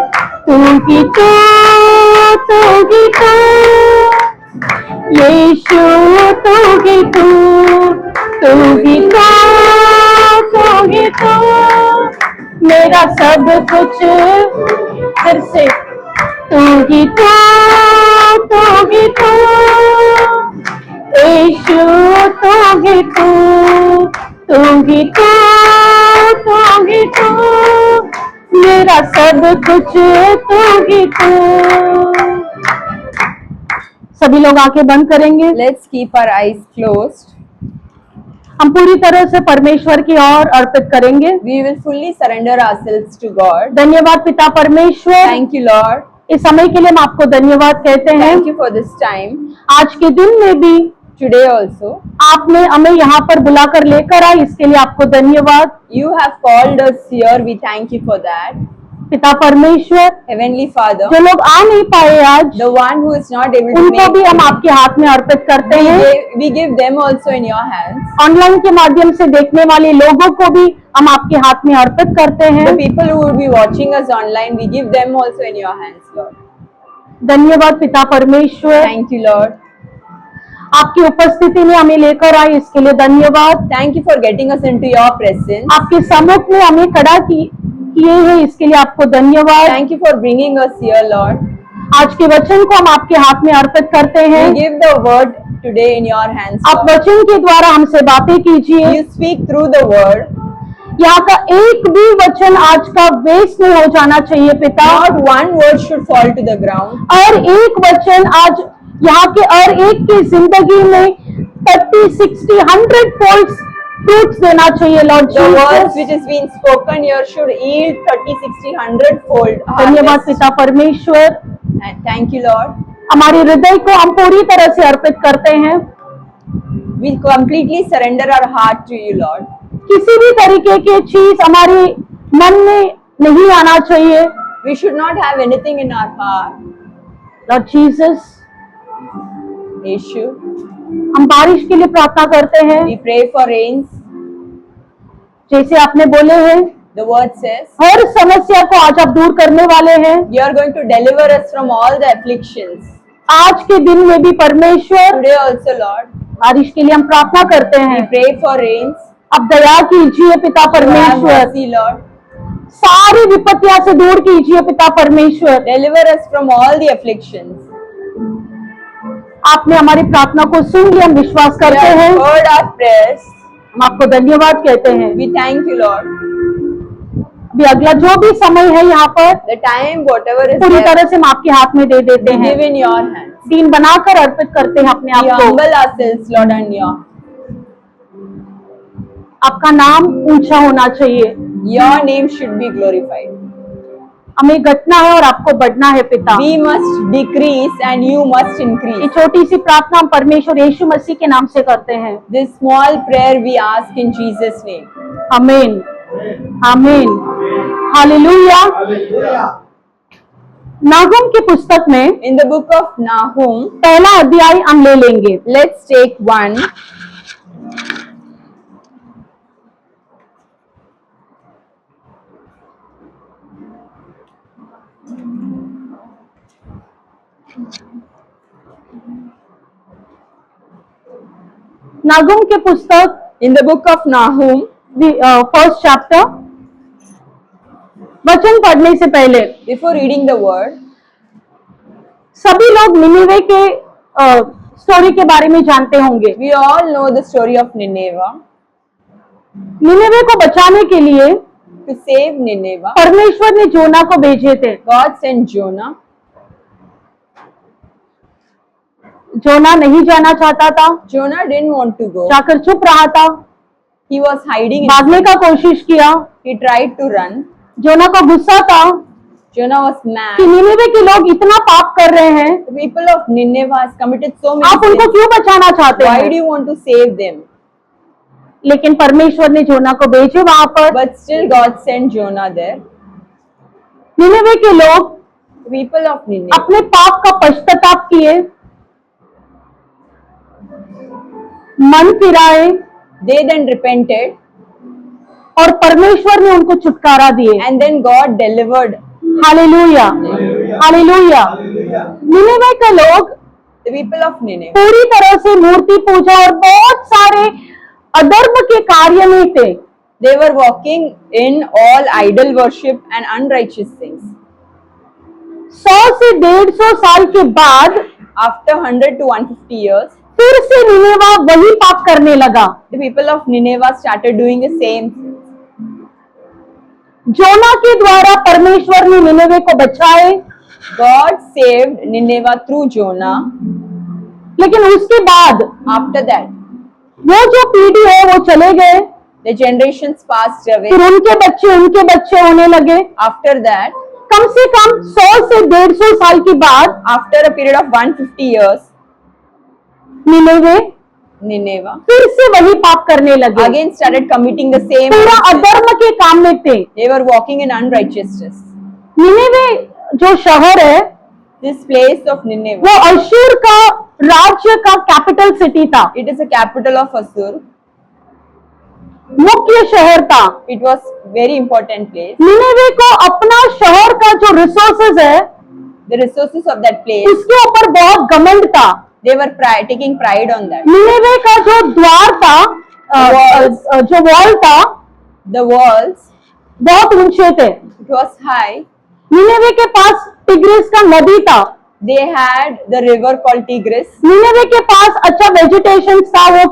तू ही तू, तू ही तू, यीशु तू ही तू, तू ही तू, तू ही तू, मेरा सब कुछ, फिर से तू ही तू, तू ही तू, यीशु तू ही तू, तू ही तू, तू ही तू, मेरा सब कुछ तू ही तू। सभी लोग आंखें बंद करेंगे। Let's keep our eyes closed. हम पूरी तरह से परमेश्वर की ओर अर्पित करेंगे। We will fully surrender ourselves to God. धन्यवाद पिता परमेश्वर, Thank you, Lord. इस समय के लिए हम आपको धन्यवाद कहते हैं। Thank you for this time. आज के दिन में भी Today also, आपने हमें यहाँ पर बुलाकर लेकर आए, इसके लिए आपको धन्यवाद। you have called us here. We thank you for that. पिता परमेश्वर, Heavenly Father, जो लोग आ नहीं पाए आज, the one who is not able to उनको make भी हम it, आपके हाथ में अर्पित करते हैं। we give them also in your hands. Online के माध्यम से देखने वाले लोगों को भी हम आपके हाथ में अर्पित करते हैं। The people who would be watching us online, we give them also in your hands, Lord. धन्यवाद पिता परमेश्वर, Thank you, Lord. आपकी उपस्थिति में हमें लेकर आए, इसके लिए धन्यवाद। Thank you for getting us into your presence. आपके सम्मुख में हमें खड़ा किए हैं, इसके लिए आपको धन्यवाद। Thank you for bringing us here, Lord. आज के वचन को हम आपके हाथ में अर्पित करते हैं। We give the word today in your hands, आप Lord. वचन के द्वारा हमसे बातें कीजिए। You speak through the word. यहाँ का एक भी वचन आज का वेस्ट नहीं हो जाना चाहिए पिता। Not one word should fall to the ground. और एक वचन आज यहाँ के और एक की जिंदगी में 30, 60, 100 फोल्ड्स fruits देना चाहिए Lord The words Jesus. which has been spoken here should yield 30, 60, 100 fold. धन्यवाद harvest. पिता परमेश्वर, And thank you, Lord. हमारे हृदय को हम पूरी तरह से अर्पित करते हैं। We completely surrender our heart to you, Lord. किसी भी तरीके की चीज हमारे मन में नहीं आना चाहिए We should not have anything in our heart. Lord Jesus. Yeshu, हम बारिश के लिए प्रार्थना करते हैं, we pray for rains. जैसे आपने बोले हैं The word says, हर समस्या को आज आप दूर करने वाले हैं। you are going to deliver us from all the afflictions. आज के दिन में भी परमेश्वर Today also, Lord, बारिश के लिए हम प्रार्थना करते we हैं। pray for rains. अब दया कीजिए पिता You have परमेश्वर, mercy, Lord. सारी विपत्तियां से दूर कीजिए पिता परमेश्वर। Deliver us from all the afflictions. आपने हमारी प्रार्थना को सुन लिया, हम विश्वास You करते have हैं। heard our prayers. हम आपको धन्यवाद कहते हैं। We thank you, Lord. अभी अगला जो भी समय है यहाँ पर The time, whatever is पूरी there, तरह से हम आपके हाथ में दे देते we हैं। give in your hands. दीन बनाकर अर्पित करते हैं अपने We आप को। humble ourselves, Lord, and your आपका नाम ऊंचा होना चाहिए। Your name should be glorified. हमें घटना है और आपको बढ़ना है पिता। We must decrease and you must ये increase. छोटी सी प्रार्थना हम परमेश्वर यीशु मसीह के नाम से करते हैं। This small prayer we ask in Jesus' name. आमीन, आमीन, हालेलुया। नागुम की पुस्तक में In the book of Nahum, पहला अध्याय हम ले लेंगे। let's take one. नागुम की पुस्तक In the book of Nahum, first chapter. वचन पढ़ने से पहले before reading the word, सभी लोग निनिवे के स्टोरी के बारे में जानते होंगे। we all know the story of Nineveh. निनिवे को बचाने के लिए To save Nineveh, परमेश्वर ने जोना को भेजे थे। God sent Jonah. जोना नहीं जाना चाहता था, Jonah didn't want to go. जाकर चुप रहा था, He was hiding. भागने का कोशिश किया। He tried to run. जोना को गुस्सा था Jonah was कि mad. निनिवे के लोग इतना पाप कर रहे हैं, The people of Nineveh has committed so many आप उनको sins. क्यों बचाना चाहते Why do हैं? you want to save them? लेकिन परमेश्वर ने जोना को भेजे वहां पर। But still God sent Jonah there. निनिवे के लोग The people of Nineveh, अपने पाप का पश्चाताप किए, मन फिराए they then repented और परमेश्वर ने उनको छुटकारा दिए। and then God delivered hallelujah, hallelujah. Nineveh के लोग the people of Nineveh. पूरी तरह से मूर्ति पूजा और बहुत सारे अधर्म के कार्य में थे। They were walking in all idol worship and unrighteous things. 100 से 150 साल के बाद After 100 to 150 years, फिर से निनेवा वही पाप करने लगा। the people of Nineveh started doing the same. जोना के द्वारा परमेश्वर ने निनेवे को बचाए, God saved Nineveh through Jonah. लेकिन उसके बाद After that, वो जो पीढ़ी है वो चले गए, the generations passed away. फिर उनके बच्चे होने लगे। After that, कम से कम 100 से 150 साल के बाद after a period of 150 years, Nineveh Nineveh फिर से वही पाप करने लगे। again started committing the same पूरा sins. अधर्म के काम में थे। They were walking in unrighteousness. Nineveh जो शहर है This place of Nineveh, वो अशूर का राज्य का कैपिटल सिटी था, it is a capital of Assur. मुख्य शहर था। It was very important place. Nineveh को अपना शहर का जो रिसोर्सेज है The resources of that place, उसके ऊपर बहुत घमंड था। they were taking pride on that. Nineveh का जो द्वार था, जो वॉल था, The walls, बहुत ऊंचे थे। it was high. निनेवे के पास टिग्रिस का नदी था। They had the river called Tigris. Nineveh के पास अच्छा वेजिटेशन था, वो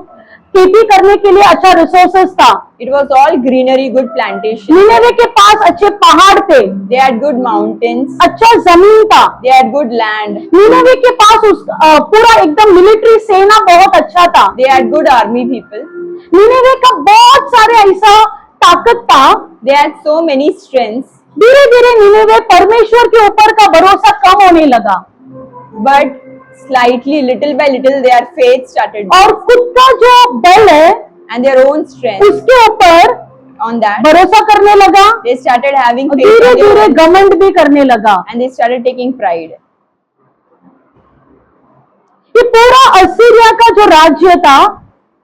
खेती करने के लिए अच्छा रिसोर्सेस था। It was all greenery, good plantation. Nineveh के पास अच्छे पहाड़ थे, They had good mountains. अच्छा जमीन था। They had good land. Nineveh के पास पूरा एकदम मिलिट्री सेना बहुत अच्छा था। They had good army people. Nineveh का बहुत सारे ऐसा ताकत था। They had so many strengths. धीरे धीरे निनेवे परमेश्वर के ऊपर का भरोसा कम होने लगा But slightly, little by little, their faith started. और खुद का जो बल है And their own strength, उसके ऊपर on that, भरोसा करने लगा, they started having और faith धीरे on their धीरे own, घमंड भी करने लगा। and they started taking pride. ये पूरा असीरिया का जो राज्य था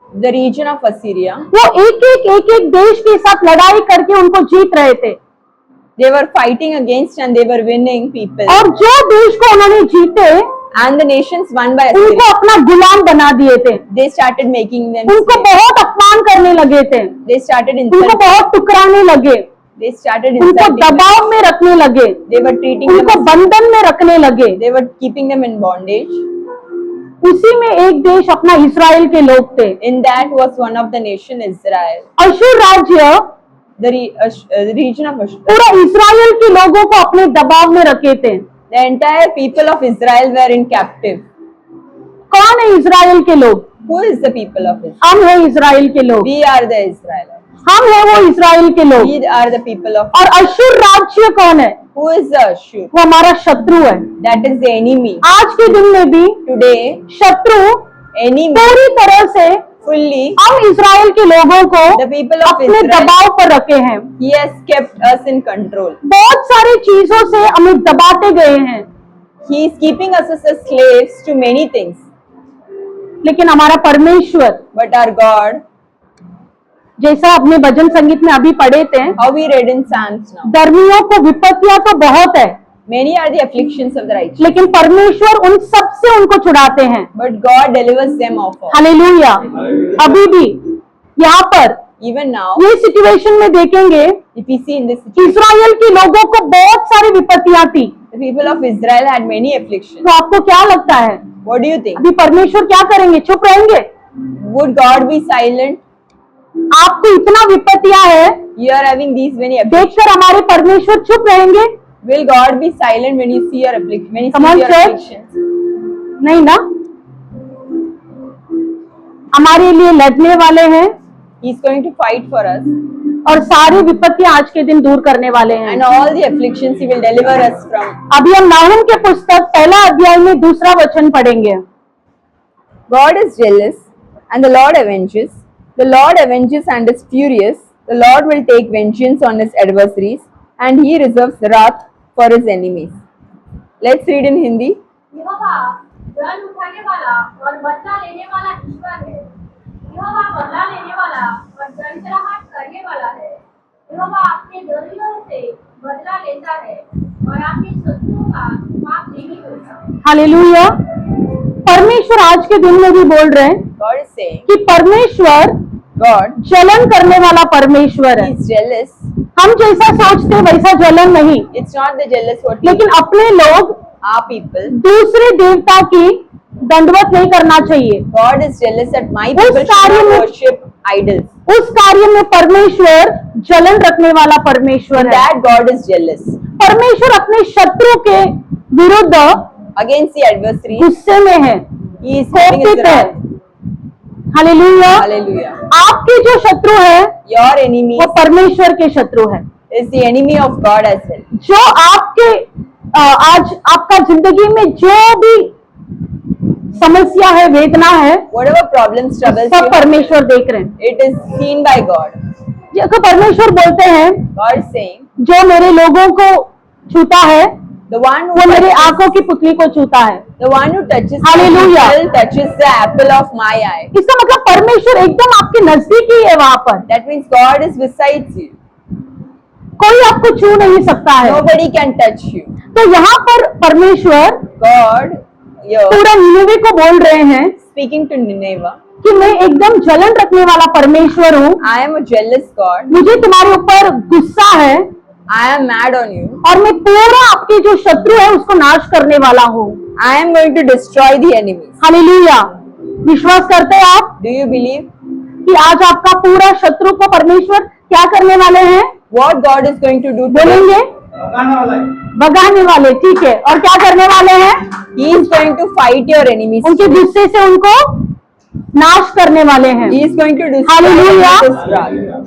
The region of Assyria, वो एक एक देश के साथ लड़ाई करके उनको जीत रहे थे, they were fighting against and they were winning people. और जो देश को उन्होंने जीते And the nations won by उनको Assyria. अपना गुलाम बना दिए थे, They started making them उनको slaves. बहुत अपमान करने लगे थे, They started उनको insulting. बहुत टुकराने लगे। They started उनको insulting them. दबाव में रखने लगे, They were treating them उनको as, बंधन में रखने लगे। they were keeping them in bondage. उसी में एक देश अपना इस्राएल के लोग थे। In that was one of the nation Israel. Asur राज्य The region of Ashur. पूरा इस्राएल के लोगों को अपने दबाव में रखे थे। The entire people of Israel were in captive. कौन है इस्राएल के लोग? Who is the people of Israel? हम है इस्राएल के लोग, We are the Israelites. हम है वो इस्राएल के लोग। We are the people of. और अशुर राज्य कौन है? Who is the Ashur? वो हमारा शत्रु है। That is the enemy. आज के दिन में भी Today, शत्रु enemy पूरी तरह से fully हम इस्राएल के लोगों को the people of अपने Israel. दबाव पर रखे हैं। He has kept us in control. बहुत सारी चीजों से हमें दबाते गए हैं, He is keeping us as slaves to many things. लेकिन हमारा परमेश्वर, But our God, जैसा अपने भजन संगीत में अभी पढ़े थे, how we read in Psalms now, धर्मियों को विपत्तियां तो बहुत है, many are the afflictions of the righteous, लेकिन परमेश्वर उन सब से उनको छुड़ाते हैं। but God delivers them off all. Hallelujah. अभी भी यहाँ पर Even now, ये सिचुएशन में देखेंगे, if we see in this situation, इस्राएल के लोगों को बहुत सारी विपत्तियां थी। the people of Israel had many afflictions. तो आपको क्या लगता है, What do you think? अभी परमेश्वर क्या करेंगे? चुप रहेंगे? Would God be silent? आपको इतना विपत्तियां है, You are having these many afflictions. देखकर हमारे परमेश्वर चुप रहेंगे? Will God be silent when you see your affliction? When you Come see on, your church. afflictions? नहीं ना, हमारे लिए लड़ने वाले हैं He is going to fight for us, और सारी विपत्तियां आज के दिन दूर करने वाले हैं। and all the afflictions He will deliver us from. अभी हम नाहुम के पुस्तक पहला अध्याय में दूसरा वचन पढ़ेंगे। God is jealous, and the Lord avenges. The Lord avenges and is furious. The Lord will take vengeance on His adversaries, and He reserves wrath for His enemies. Let's read in Hindi. यहोवा दंड उठाने वाला और बदला लेने वाला ईश्वर है। यहोवा बदला लेने वाला और दंडराहट करने वाला है। यहोवा अपने दरियों से बदला लेता है और अपने शत्रुओं का माफ नहीं करता। हालेलुया। परमेश्वर आज के दिन में भी बोल रहे हैं God is saying, कि परमेश्वर God, जलन करने वाला परमेश्वर He है। is jealous. हम जैसा सोचते वैसा जलन नहीं, It's not the jealous what we लेकिन अपने लोग are people. दूसरे देवता की दंडवत नहीं करना चाहिए। God is jealous that my उस people should कार्य not में- worship idols. उस कार्य में परमेश्वर जलन रखने वाला परमेश्वर है। That God is jealous परमेश्वर अपने शत्रु के विरुद्ध against the adversary. गुस्से में है, He is having His कोपित है। wrath. हालेलुया। Hallelujah. आपके जो शत्रु है Your enemy वो परमेश्वर के शत्रु है। is the enemy of God as well. जो आपके आज आपका जिंदगी में जो भी समस्या है, वेदना है, Whatever problems, troubles सब you have, परमेश्वर देख रहे हैं। it is seen by God. जब परमेश्वर बोलते हैं, God is saying, जो मेरे लोगों को छूता है the one who वो मेरे touches, आंखों की पुतली को छूता है। the one who touches my Hallelujah. people touches the apple of my eye. इसका मतलब परमेश्वर एकदम आपके नजदीक ही है वहां पर, That means God is besides you. कोई आपको छू नहीं सकता है। Nobody can touch you. तो यहाँ पर परमेश्वर God, you're पूरा निनेवे को बोल रहे हैं speaking to Nineveh. कि मैं एकदम जलन रखने वाला परमेश्वर हूँ, I am a jealous God. मुझे तुम्हारे ऊपर गुस्सा है I am mad on you. और मैं पूरा आपके जो शत्रु है उसको नाश करने वाला हूँ। I am going to destroy the enemies. Hallelujah. विश्वास करते हैं आप Do you believe कि आज आपका पूरा शत्रु को परमेश्वर क्या करने वाले हैं? what God is going to do today? बोलेंगे भगाने वाले, ठीक है। और क्या करने वाले हैं? He is going to fight your enemies. उनके गुस्से से उनको नाश करने वाले हैं। He is going to destroy Hallelujah. his wrath.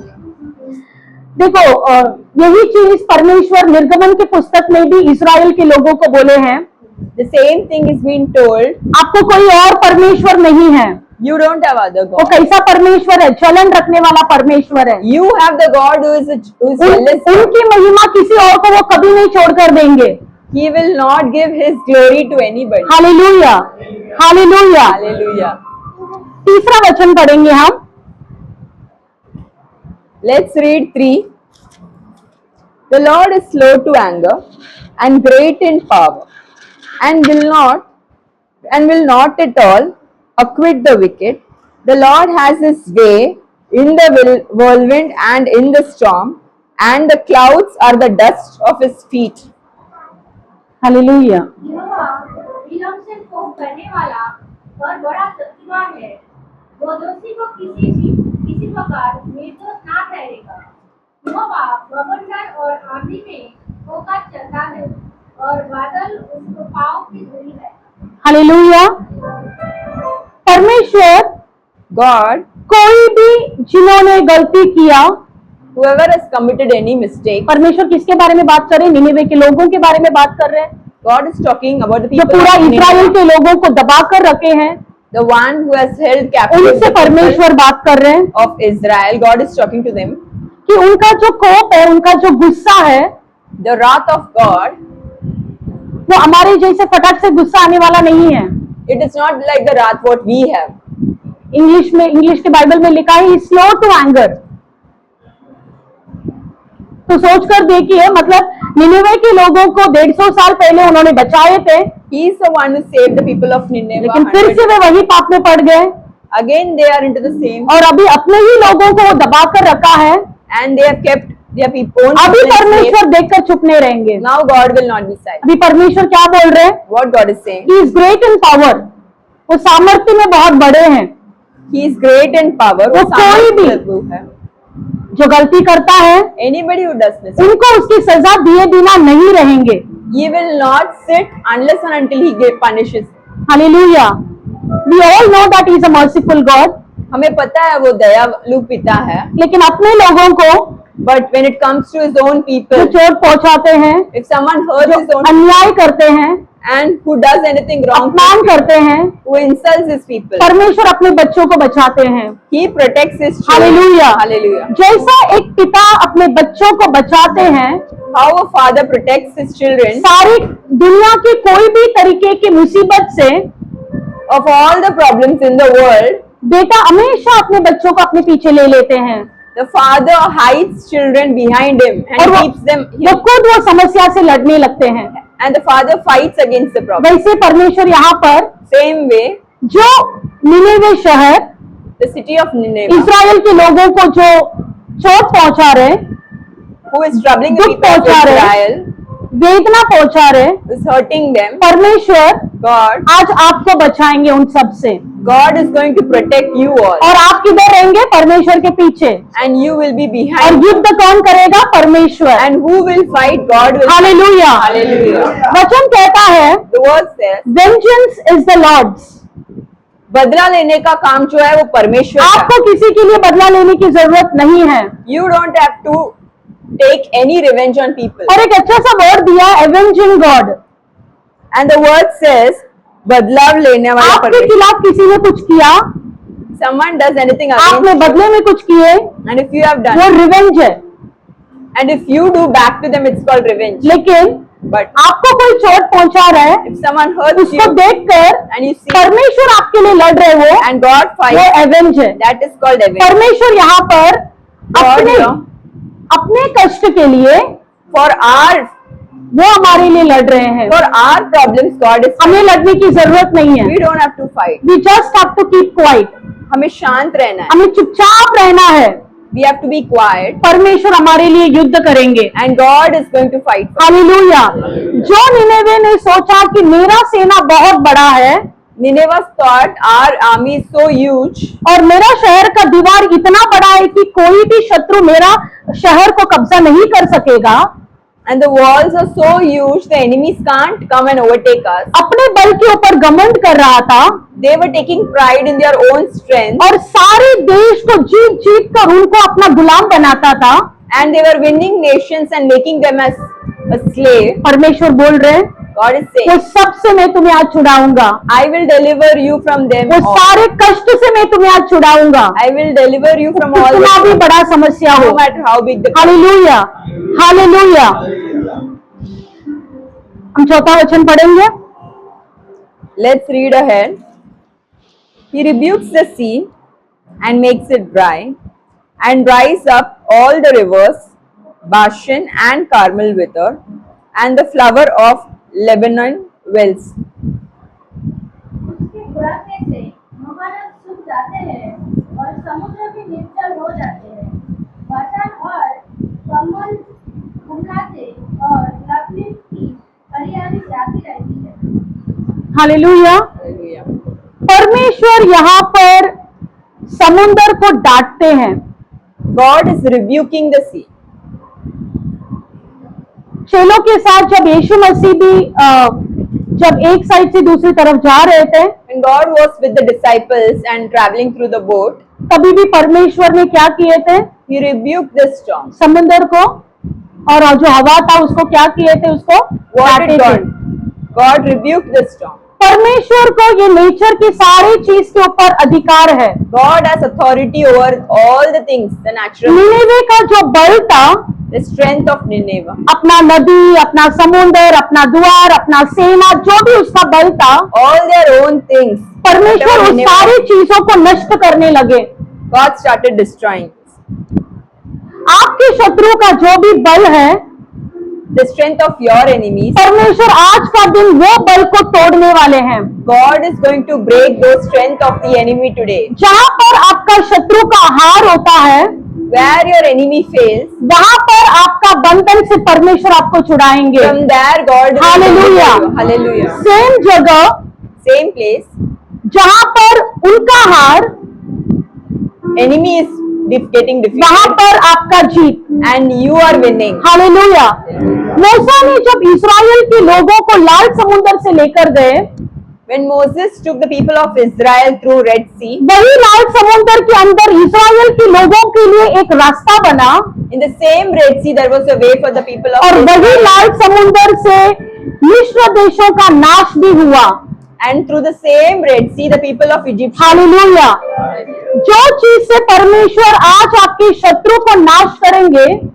देखो यही चीज परमेश्वर निर्गमन के पुस्तक में भी इस्राएल के लोगों को बोले हैं, The same thing is being told. आपको कोई और परमेश्वर नहीं है। You don't have other वो God. कैसा परमेश्वर है? जलन रखने वाला परमेश्वर है। You have the God who is jealous. उनकी महिमा किसी और को वो कभी नहीं छोड़कर देंगे। He will not give His glory to anybody. Hallelujah, hallelujah. Hallelujah. तीसरा वचन पढ़ेंगे हम। Let's read 3. The Lord is slow to anger and great in power, and will not at all acquit the wicked. The Lord has His way in the whirlwind and in the storm, and the clouds are the dust of his feet. Hallelujah. यहोवा विलम्ब से कोप करने वाला और बड़ा शक्तिमान है। वो दोषी को किसी प्रकार निर्दोष ना ठहरेगा। यहोवा बवंडर और आंधी में होकर चलता है और बादल उसको पाँव की धूली है। हालेलुया। परमेश्वर God, कोई भी जिन्होंने गलती किया, whoever has committed any mistake, परमेश्वर किसके बारे में बात कर रहे हैं? निनिवे के लोगों के बारे में बात कर रहे हैं, God is talking about the जो people पूरा of इस्राएल Nineveh, के लोगों को दबा कर रखे हैं, the one who has held captive उनसे the people परमेश्वर बात कर रहे हैं of Israel. God is talking to them. कि उनका जो कोप है, उनका जो गुस्सा है, The wrath of God, वो हमारे जैसे फटाक से गुस्सा आने वाला नहीं है। it is not like the wrath what we have. English के बाइबल में लिखा है स्लो टू एंगर। तो सोच कर देखिए, मतलब निनिवे के लोगों को 150 साल पहले उन्होंने बचाए थे, He is the one who saved the people of Nineveh. लेकिन फिर से वे वही पाप में पड़ गए Again they are into the same, और अभी अपने ही लोगों को वो दबा कर रखा है। and they have kept their people own अभी people enslaved. परमेश्वर देखकर चुप नहीं रहेंगे। Now God will not be silent. अभी परमेश्वर क्या बोल रहे हैं? What God is saying, He is great in power, वो सामर्थ्य में बहुत बड़े हैं। He is great in power. वो कोई भी प्रभु है। जो गलती करता है, Anybody who does this, उनको उसकी सजा दिए बिना नहीं रहेंगे। He will not sit unless and until He punishes. Hallelujah. We all know that he is a merciful God, हमें पता है वो दयालु पिता है, लेकिन अपने लोगों को but when it comes to His own जो people, चोट पहुंचाते हैं, if someone hurts His own अन्याय करते हैं, and who does anything wrong, अपमान करते हैं, who insults His people, परमेश्वर अपने बच्चों को बचाते हैं। He protects His children. Hallelujah. Hallelujah. जैसा एक पिता अपने बच्चों को बचाते हैं, How a father protects his children सारी दुनिया की कोई भी तरीके की मुसीबत से of all the problems in the world, बेटा हमेशा अपने बच्चों को अपने पीछे ले लेते हैं the father hides children behind him और and वो keeps them खुद वो समस्या से लड़ने लगते हैं। and the father fights against the problem. वैसे परमेश्वर यहाँ पर Same way, जो निनिवे शहर the city of Nineveh, इस्राएल के लोगों को जो चोट पहुंचा रहे, who is troubling the दुख people of पहुंचा रहे, Israel, वेदना पहुंचा रहे, is hurting them, परमेश्वर God, आज आपको बचाएंगे उन सब से। God is going to protect you all, और आप किधर रहेंगे? परमेश्वर के पीछे। and you will be और behind. युद्ध कौन करेगा? परमेश्वर। And who will fight? God will. Hallelujah. Hallelujah. वचन कहता है The word says, vengeance is the Lord's. बदला लेने का काम जो है वो परमेश्वर का। आपको किसी के लिए बदला लेने की जरूरत नहीं है। You don't have to take any revenge on people. और एक अच्छा सा वर्ड दिया, एवेंजिंग God. And the word says, बदलाव लेने वाला आपके परमेश्वर। खिलाफ किसी ने कुछ किया, Someone does anything आपने against बदले में कुछ किए, you, and if you have वो done, रिवेंज है। and if you do back to them, it's called revenge. लेकिन But आपको कोई चोट पहुंचा रहा है, if someone hurts उसको you देखकर and you see, परमेश्वर आपके लिए लड़ रहे वो and God वो fights, एवेंज है। that is called revenge. परमेश्वर यहाँ पर God, अपने you know, अपने कष्ट के लिए for our वो हमारे लिए लड़ रहे हैं। for our problems, God is. हमें लड़ने की जरूरत नहीं है। We don't have to fight. We just have to keep quiet. हमें शांत रहना है. हमें चुपचाप रहना है। We have to be quiet, परमेश्वर हमारे लिए युद्ध करेंगे। and God is going to fight for us. Hallelujah. जो निनेवे ने सोचा कि मेरा सेना बहुत बड़ा है Nineveh thought our army is so huge, और मेरा शहर का दीवार इतना बड़ा है कि कोई भी शत्रु मेरा शहर को कब्जा नहीं कर सकेगा। and the walls are so huge, the enemies can't come and overtake us. अपने बल के ऊपर घमंड कर रहा था They were taking pride in their own strength, और सारे देश को जीत जीत कर उनको अपना गुलाम बनाता था। and they were winning nations and making them as a slave. परमेश्वर बोल रहे हैं, God is वो saying, सबसे मैं तुम्हें आज छुड़ाऊंगा, I will deliver you from them वो all. सारे कष्ट से मैं तुम्हें आज छुड़ाऊंगा, I will deliver you from all कितना भी the, बड़ा समस्या हो। no matter how big the. Hallelujah, hallelujah. हम चौथा वचन पढ़ेंगे। Let's read ahead. He rebukes the sea and makes it dry, and dries up all the rivers, Bashan and Carmel wither, and the flower of Lebanon wilts. उसके बुढ़ापे से महानद सूख जाते हैं और समुद्र भी निर्जल हो जाते हैं। बाशान और कमल हालेलुया। Hallelujah. परमेश्वर यहाँ पर समुंदर को डांटते हैं। God is rebuking the sea. चेलों के साथ जब यीशु मसीह भी जब एक साइड से दूसरी तरफ जा रहे थे, When God was with the disciples and traveling through the boat, तभी भी परमेश्वर ने क्या किए थे? He rebuked the storm. समुंदर को, और जो हवा था उसको क्या किए थे? उसको What डांटे did थे। God? God rebuked the storm. परमेश्वर को ये नेचर की सारी चीज के ऊपर अधिकार है। God has authority over all the things, the natural, Nineveh का जो बल था, the strength of Nineveh. अपना नदी, अपना समुंदर, अपना द्वार, अपना सेना, जो भी उसका बल था, All their own things. परमेश्वर whatever उस Nineveh- सारी चीजों को नष्ट करने लगे। God started destroying. आपके शत्रु का जो भी बल है, The strength of your enemies, परमेश्वर आज का दिन वो बल को तोड़ने वाले हैं। God is going to break those strength of the enemy today. जहाँ पर आपका शत्रु का हार होता है, Where your enemy fails, वहां पर आपका बंधन से परमेश्वर आपको छुड़ाएंगे। from there God will Hallelujah. deliver you. Hallelujah. Same जगह Same place, जहाँ पर उनका हार, enemy is getting वहां defeated पर आपका जीत। and you are winning. Hallelujah. मूसा ने जब इस्राएल के लोगों को लाल समुद्र से लेकर गए, When Moses took the people of Israel through Red Sea, वही लाल समुद्र के अंदर इस्राएल के लोगों के लिए एक रास्ता बना, in the same Red Sea there was a way for the people of और वही Israel. लाल समुद्र से मिस्र देशों का नाश भी हुआ। And through the same Red Sea the people of Egypt. Hallelujah. जो चीज से परमेश्वर आज आपके शत्रु को नाश करेंगे,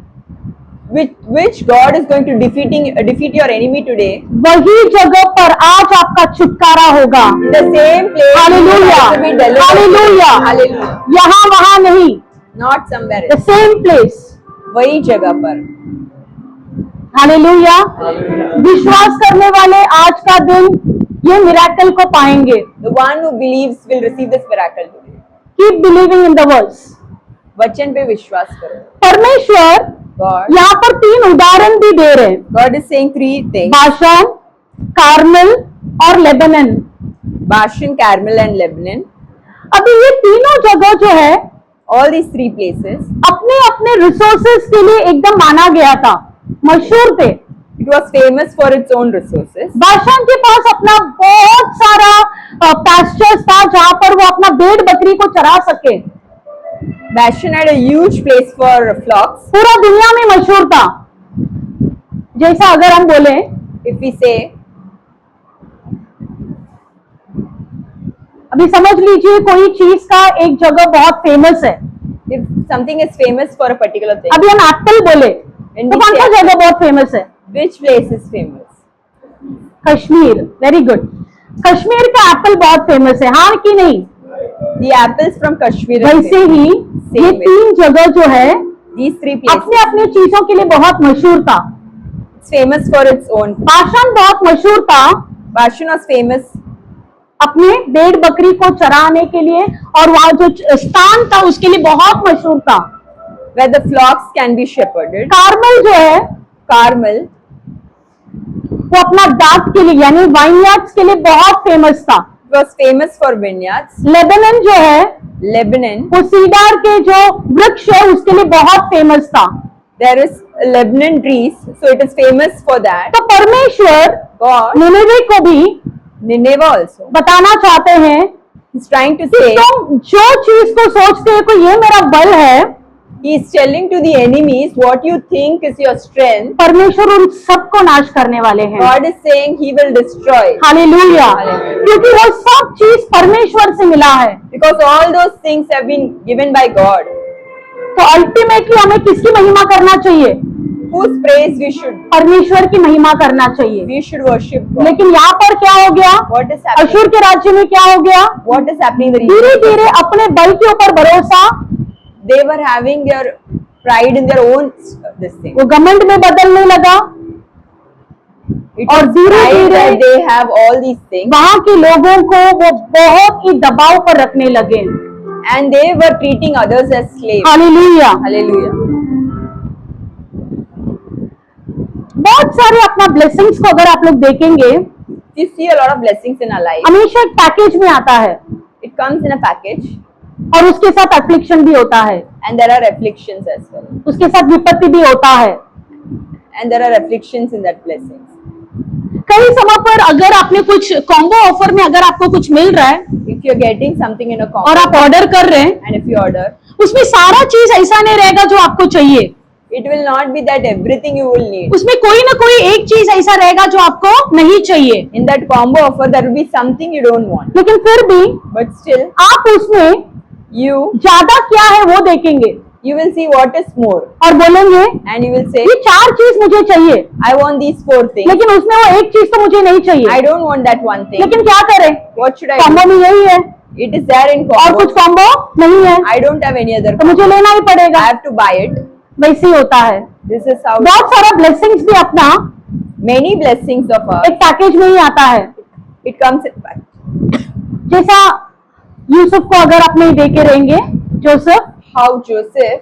which God is going to defeat your enemy today. वही जगह पर आज आपका छुटकारा होगा। In the same place, hallelujah, you will be delivered. Hallelujah. Hallelujah. यहाँ वहां नहीं, Not somewhere the else. Same place. वही जगह पर. हालेलुया। विश्वास करने वाले आज का दिन ये मिरेकल को पाएंगे। The one who believes will receive this miracle today. Keep believing in the words. वचन पे विश्वास करो. परमेश्वर God, यहाँ पर 3 उदाहरण भी दे रहे हैं, God is saying 3 things. Bashan, Carmel और Lebanon. Bashan, Carmel and Lebanon. अभी ये तीनों जगह जो है, All these 3 places, अपने अपने रिसोर्सेस के लिए एकदम माना गया था, मशहूर थे। it was famous for its own resources. Bashan के पास अपना बहुत सारा पास्चर्स था, जहाँ पर वो अपना भेड़ बकरी को चरा सके। Bashan had a huge place for flocks. पूरा दुनिया में मशहूर था। जैसा अगर हम बोले, If we say, अभी समझ लीजिए कोई चीज का एक जगह बहुत फेमस है, if something is famous for a particular thing, अभी हम एप्पल बोले तो कौन सा जगह बहुत फेमस है? which place is famous? Kashmir. Very good. Kashmir का एप्पल बहुत फेमस है, हाँ कि नहीं? The apples from Kashmir. is वैसे famous. ही ये 3 जगह जो है These 3 places, अपने अपने चीजों के लिए बहुत मशहूर था। it's famous for its own. Bashan बहुत मशहूर था Bashan was famous अपने भेड़ बकरी को चराने के लिए, और वहाँ जो स्थान था उसके लिए बहुत मशहूर था। where the flocks can be shepherded. Carmel जो है Carmel, वो अपना दाख के लिए यानी वाइनयार्ड्स के लिए बहुत फेमस था। it was famous for vineyards. Lebanon जो है Lebanon, वो सीडार के जो वृक्ष है उसके लिए बहुत फेमस था। there is Lebanon trees, so it is famous for that. तो परमेश्वर God, निनेवे को भी Nineveh also, बताना चाहते हैं he's trying to कि say, तुम जो चीज को सोचते हो कि ये मेरा बल है, he is telling to the enemies what you think is your strength. परमेश्वर उन सबको नाश करने वाले हैं। God is saying he will destroy. Hallelujah. Hallelujah. क्योंकि वो सब चीज परमेश्वर से मिला है। Because all those things have been given by God. तो अल्टीमेटली हमें किसकी महिमा करना चाहिए? Whose praise we should? परमेश्वर की महिमा करना चाहिए। We should worship God. लेकिन यहाँ पर क्या हो गया? What is happening? अशूर के राज्य में क्या हो गया? What is happening? The धीरे reason धीरे अपने बल के ऊपर भरोसा, they were having their pride in their own this thing. वो घमंड में बदलने लगा, It और was धीरे pride धीरे that they have all these things, वहां के लोगों को वो बहुत ही दबाव पर रखने लगे। and they were treating others as slaves. Hallelujah. Hallelujah. बहुत सारे अपना ब्लेसिंग्स को अगर आप लोग देखेंगे, If you see a lot of blessings in our life, हमेशा एक पैकेज में आता है it comes in a package, और उसके साथ एफ्लिक्शन भी होता है, and there are afflictions as well. उसके साथ विपत्ति भी होता है। And there are afflictions in that blessings. कई समय पर अगर आपने कुछ कॉम्बो ऑफर में अगर आपको कुछ मिल रहा है If you're getting something in a combo, और आप ऑर्डर कर रहे हैं, and if you order, उसमें सारा चीज ऐसा नहीं रहेगा जो आपको चाहिए, it will not be that everything you will need. उसमें कोई ना कोई एक चीज ऐसा रहेगा जो आपको नहीं चाहिए, In that combo offer, there will be something you don't want. लेकिन फिर भी But still, आप उसमें you ज्यादा क्या है वो देखेंगे will see what is more, और बोलेंगे and you will say, ये 4 चीज मुझे चाहिए, I want these 4 things. लेकिन उसमें वो एक चीज तो मुझे नहीं I चाहिए, don't want that one thing. लेकिन क्या करें, What should I do? Combo में यही है It is there in और combo. कुछ कॉम्बो नहीं है I don't have any other. तो मुझे लेना ही I पड़ेगा। have to buy it. वैसे ही होता है, This is how बहुत सारा ब्लेसिंग्स भी अपना many blessings of us. एक पैकेज में ही आता है। It comes in package. जैसा यूसुफ को अगर आप नहीं देखे रहेंगे, जोसेफ, How Joseph,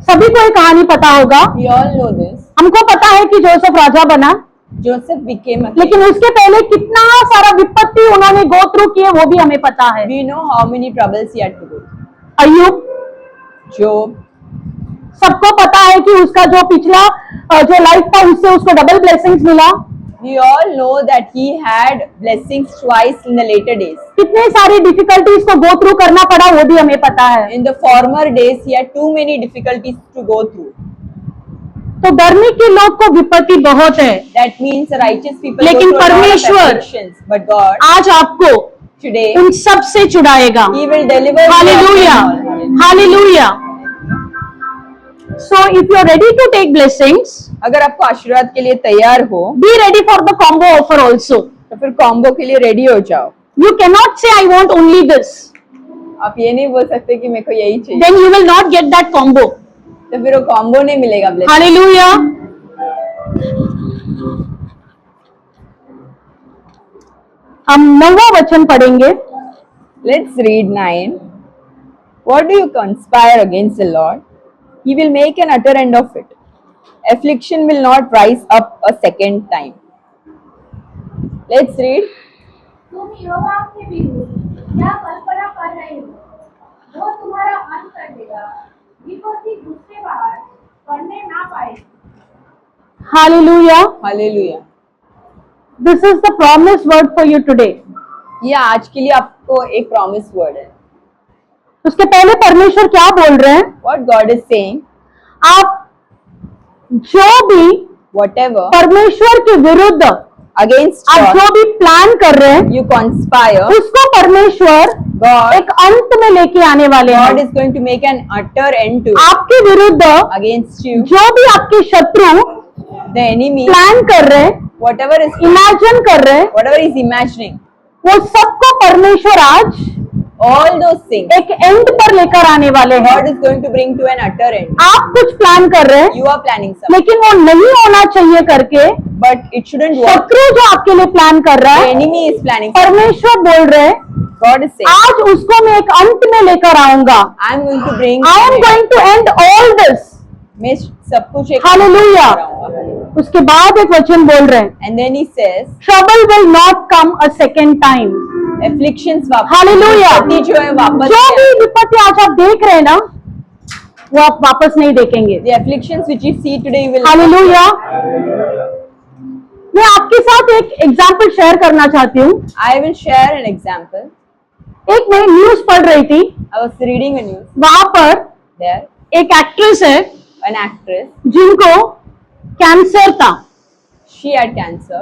सभी को ये कहानी पता होगा, we all know this. हमको पता है कि जोसेफ राजा बना, Joseph became a king. लेकिन उसके पहले कितना सारा विपत्ति उन्होंने गो थ्रू किए वो भी हमें पता है। We know how many troubles he had to go through. Ayyub, Job, सबको पता है कि उसका जो पिछला जो लाइफ था उससे उसको डबल ब्लेसिंग्स मिला। we all know that he had blessings twice in the later days. कितने सारी डिफिकल्टीज को गो थ्रू करना पड़ा वो भी हमें पता है। In the former days, he had too many difficulties to go through. तो धर्मी के लोग को विपत्ति बहुत है, That means righteous people लेकिन go through a lot of परमेश्वर afflictions. But God, आज आपको today, उन सब से छुड़ाएगा। He will deliver you hallelujah, from all. Hallelujah. So if you are ready to take blessings, अगर आपको आशीर्वाद के लिए तैयार हो, be ready for the combo offer also. तो फिर कॉम्बो के लिए रेडी हो जाओ। You cannot say I want only this, आप ये नहीं बोल सकते कि मेरे को यही चाहिए, then you will not get that combo. तो फिर वो कॉम्बो नहीं मिलेगा। blessing. हालेलुया। हम 9वां वचन पढ़ेंगे। Let's read 9. What do you conspire against the Lord? He will make an utter end of it. Affliction will not rise up a second time. Let's read. तुम यहोवा के विरुद्ध क्या कल्पना कर रहे हो? वो तुम्हारा अंत कर देगा। विपत्ति दूसरे बाहर पड़ने ना पाएगी। Hallelujah. Hallelujah. This is the promise word for you today. ये आज के लिए आपको एक प्रॉमिस वर्ड है। उसके पहले परमेश्वर क्या बोल रहे हैं? What God is saying, आप जो भी whatever परमेश्वर के विरुद्ध against आप God जो भी प्लान कर रहे हैं you conspire, उसको परमेश्वर God, एक अंत में लेके आने वाले God हैं। is going to make an utter end to it. आपके विरुद्ध Against you, जो भी आपके शत्रु the enemy, प्लान कर रहे हैं, whatever is इमेजिन कर रहे हैं, whatever is imagining, वो सबको परमेश्वर आज all those things, एक एंड पर लेकर आने वाले हैं। God is going to bring to an utter end. आप कुछ प्लान कर रहे हैं, You are planning something, लेकिन वो नहीं होना चाहिए करके but it shouldn't work. शत्रु जो आपके लिए प्लान कर रहा The है, enemy is planning something. परमेश्वर बोल रहे हैं God is saying, आज उसको मैं एक अंत में लेकर आऊंगा। I am going to bring I am going to end all this. मैं सब कुछ एक हालेलुया। कराऊंगा। उसके बाद एक वचन बोल रहे हैं, And then he says, trouble will not come a second time. afflictions वापस, हालेलुया। विपत्ति जो है वापस जो नहीं भी विपत्ति आज आप देख रहे हैं ना, वो आप वापस नहीं देखेंगे। The afflictions which you see today you will hallelujah. मैं आपके साथ एक एग्जाम्पल शेयर करना चाहती हूँ। I will share an example. एक मैं न्यूज पढ़ रही थी, I was reading a news. वहां पर There, एक एक्ट्रेस है an actress, जिनको कैंसर था। she had cancer.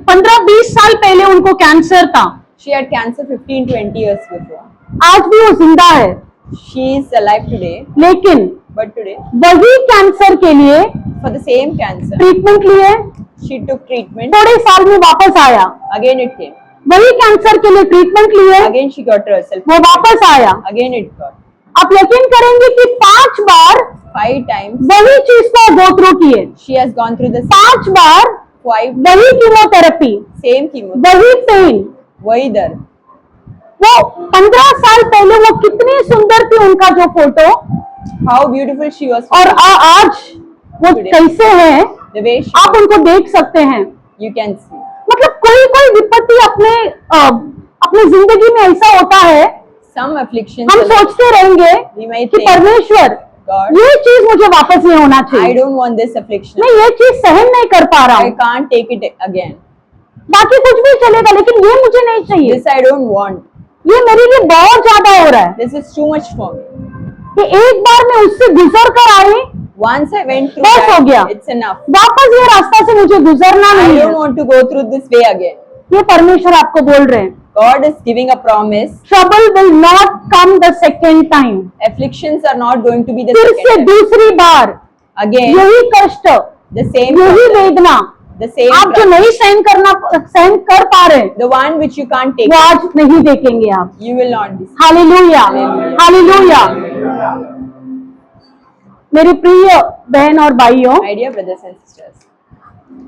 15-20 साल पहले उनको कैंसर था। She had cancer 15-20 years before. आज भी वो जिंदा है, She is alive today, लेकिन but today, वही कैंसर के लिए for the same cancer, treatment लिए, she took treatment. थोड़े साल में वापस आया। Again it came. वही कैंसर के लिए ट्रीटमेंट लिए, Again she got herself. वो वापस आया। Again it got. आप यकीन करेंगे कि 5 बार 5 times वही चीज को गो थ्रू किए, she has gone through the 5 बार 5 वही कीमोथेरेपी, same chemo. वही पेन। वही दर्द. वो 15 साल पहले वो कितनी सुंदर थी, उनका जो photo, How beautiful she was. और आज वो कैसे हैं the way she, आप उनको देख सकते हैं। you can see. मतलब कोई कोई विपत्ति अपने जिंदगी में ऐसा होता है, Some afflictions, हम सोचते रहेंगे we might कि think, परमेश्वर God, ये चीज मुझे वापस नहीं होना I चाहिए, don't want this affliction. मैं ये चीज सहन नहीं कर पा रहा I हूँ, can't take it again. बाकी कुछ भी चलेगा लेकिन ये मुझे नहीं चाहिए, This I don't want. ये मेरे लिए बहुत ज्यादा हो रहा है This is too much for me. कि एक बार मैं उससे गुजर कर आई, Once I went through बस हो गया, that, it's enough. वापस ये रास्ता से मुझे गुजरना I नहीं है। don't want to go through this way again. ये परमेश्वर आपको बोल रहे हैं, God is giving a promise. Trouble will not come the second time, Afflictions are not going to be the फिर से second time. दूसरी बार Again, यही कष्ट, the same यही problem, वेदना the same आप जो problem. नहीं सहन कर पा रहे हैं, The one which you can't take, वो आज नहीं देखेंगे आप। you will not be. Hallelujah, hallelujah. मेरी प्रिय बहन और भाइयों, My dear brothers and sisters,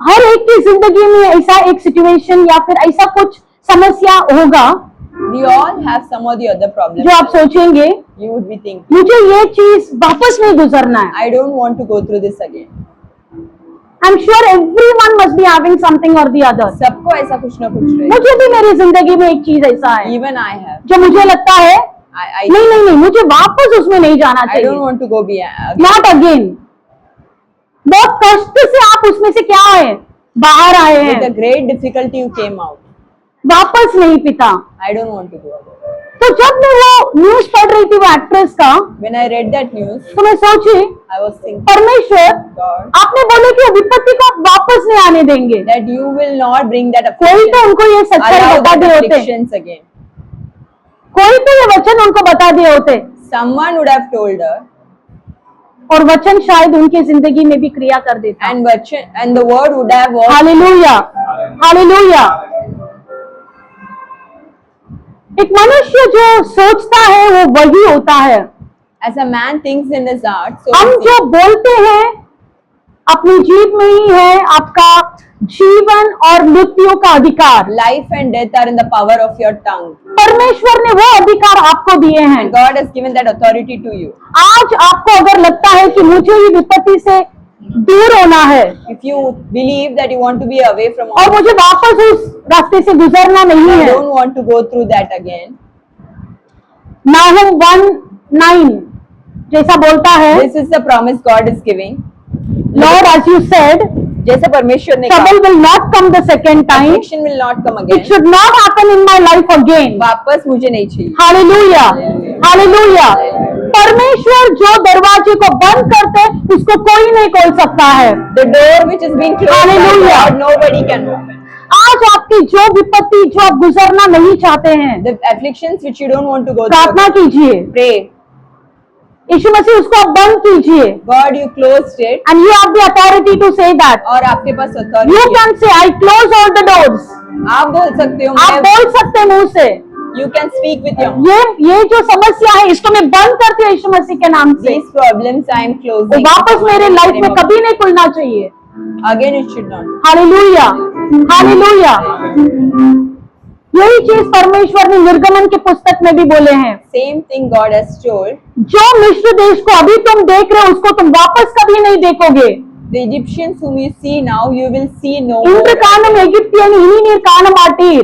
हर एक की जिंदगी में ऐसा एक सिचुएशन या फिर ऐसा कुछ समस्या होगा we all have some or the other problem. जो आप सोचेंगे You would be thinking, मुझे ये चीज वापस नहीं गुजरना है। I don't want to go through this again. I'm sure everyone must be having something or the other. सबको ऐसा कुछ ना कुछ रहे. मुझे भी मेरी जिंदगी में एक चीज ऐसा है Even I have. जो मुझे लगता है I नहीं नहीं नहीं, मुझे वापस उसमें नहीं जाना don't चाहिए, want to go again. Not again. बहुत कष्ट से आप उसमें से क्या आए, बाहर आए With a हैं, great difficulty you came out. वापस नहीं पिता। I don't want to go again. तो जब मैं वो न्यूज पढ़ रही थी वो एक्ट्रेस का, When I read that news, तो मैं सोची I was thinking, परमेश्वर God, आपने बोले कि वो विपत्ति को आप वापस नहीं आने देंगे, that you will not bring that कोई affliction, तो उनको ये सच्चाई allow बता that दिए होते, afflictions again. कोई तो ये वचन उनको बता दिए होते Someone would have told her, और वचन शायद उनकी जिंदगी में भी क्रिया कर देता। and the word would have worked. Hallelujah, hallelujah. एक मनुष्य जो सोचता है वो वही होता है। As a man thinks in his heart, so हम is he. जो बोलते हैं अपनी जीव में ही है आपका जीवन और मृत्यु का अधिकार। Life and death are in the power of your tongue. परमेश्वर ने वो अधिकार आपको दिए हैं। And God has given that authority to you. आज आपको अगर लगता है कि मुझे ये विपत्ति से दूर होना है If you believe that you want to be away from और all, मुझे वापस उस रास्ते से गुजरना नहीं you है, don't want to go through that again. नाहुम 1:9 जैसा बोलता है, This is the promise God is giving. Lord as you said, जैसे परमेश्वर ने trouble कहा, will not come the second time, affliction will not come it again. should not happen in my life again. वापस मुझे नहीं चाहिए. Hallelujah, hallelujah. परमेश्वर जो दरवाजे को बंद करते उसको कोई नहीं खोल सकता है। The door which is being closed by Hallelujah. God, nobody can open. आज आपकी जो विपत्ति जो आप गुजरना नहीं चाहते हैं, The afflictions which you don't want to go प्रार्थना through, कीजिए, pray. यीशु मसीह उसको आप बंद कीजिए। God, you closed it, And you have the authority to say that. और आपके पास You authority है. can say, I close all the doors. आप बोल सकते हो, आप मैं, बोल सकते हैं मुंह से, you can speak with your mouth. ये जो समस्या है इसको मैं बंद करती हूँ यीशु मसीह के नाम से। These problems I am वो closing. वापस मेरे लाइफ में कभी नहीं खुलना चाहिए। Again it should not. Hallelujah, hallelujah. यही चीज परमेश्वर ने निर्गमन के पुस्तक में भी बोले हैं, Same thing God has told. जो मिस्र देश को अभी तुम देख रहे हो उसको तुम वापस कभी नहीं देखोगे। The Egyptians whom you see now, you will see no Indra more. Kanam एगिप्तियन इन्हीं नीर कानम आटीर।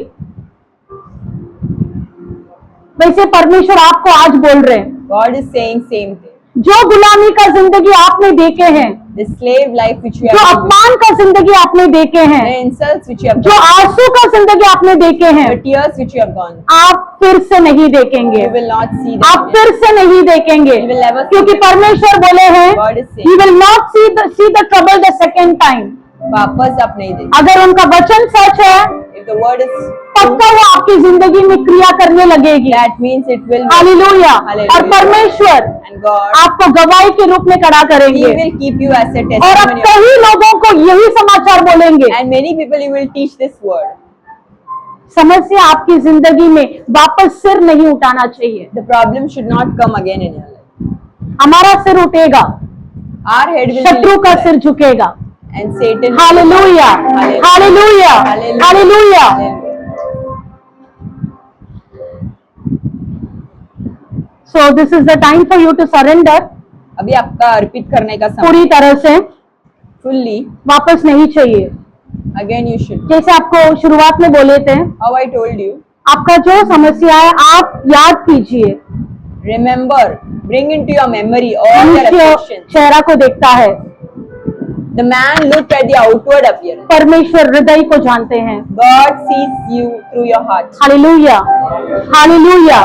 वैसे परमेश्वर आपको आज बोल रहे हैं, God is saying same thing. जो गुलामी का जिंदगी आपने देखे हैं, The slave life which you जो have lived, अपमान का जिंदगी आपने देखे हैं, the insults which you have जो gone, आंसू का जिंदगी आपने देखे हैं, the tears which you have gone, आप फिर से नहीं देखेंगे, you will not see आप them. फिर से नहीं देखेंगे, You will never see क्योंकि them. परमेश्वर बोले हैं, God is saying, He will not see the trouble the second time. वापस आप नहीं देंगे. अगर उनका वचन सच है, If the word is पक्का वो आपकी जिंदगी में क्रिया करने लगेगी। that means it will. Hallelujah. Hallelujah. और परमेश्वर And God, आपको गवाही के रूप में खड़ा He करेंगे will keep you as a और अब testimony. कई लोगों को यही समाचार बोलेंगे। And many people you will teach this word. समस्या आपकी जिंदगी में वापस सिर नहीं उठाना चाहिए। The problem should not come again in your life. हमारा सिर उठेगा, Our head will be शत्रु का lifted सिर झुकेगा। up. And Satan. Hallelujah, Hallelujah. Hallelujah, Hallelujah. Hallelujah. So this is the time for you to surrender अभी आपका अर्पित करने का समय. पूरी तरह से। fully, वापस नहीं चाहिए। again you should. जैसे आपको शुरुआत में बोले थे, How I told you, आपका जो समस्या है आप याद कीजिए। remember, bring into your memory all your मनुष्य afflictions. चेहरा को देखता है, The man looked at the outward appearance. परमेश्वर हृदय को जानते हैं। God sees you through your heart. Hallelujah, hallelujah.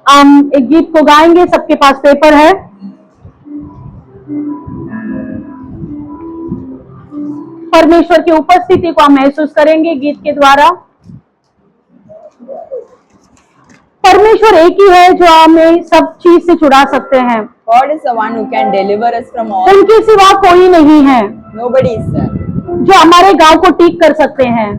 हम एक गीत को गाएंगे, सबके पास पेपर है। परमेश्वर की उपस्थिति को हम महसूस करेंगे गीत के द्वारा। परमेश्वर एक ही है जो हमें सब चीज से छुड़ा सकते हैं। God is the one who can deliver us from all. उनके सिवा कोई नहीं है Nobody is there. जो हमारे गांव को ठीक कर सकते हैं।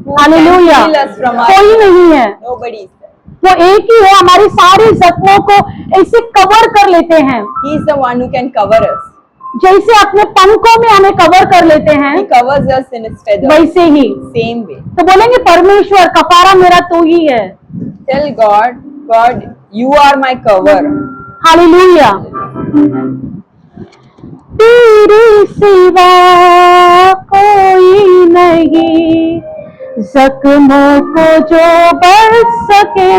Who hallelujah, can heal us from our कोई नहीं है। Nobody is there. वो एक ही है, हमारे सारे जख्मों को ऐसे कवर कर लेते हैं, He is the one who can cover us. जैसे अपने पंखों में हमें कवर कर लेते हैं, He covers us in His feathers. वैसे ही। Same way. तो बोलेंगे परमेश्वर कफारा मेरा तू ही है। Tell God, God, you are my cover. Hallelujah. तेरे सिवा कोई नहीं जख्मों को जो बच सके,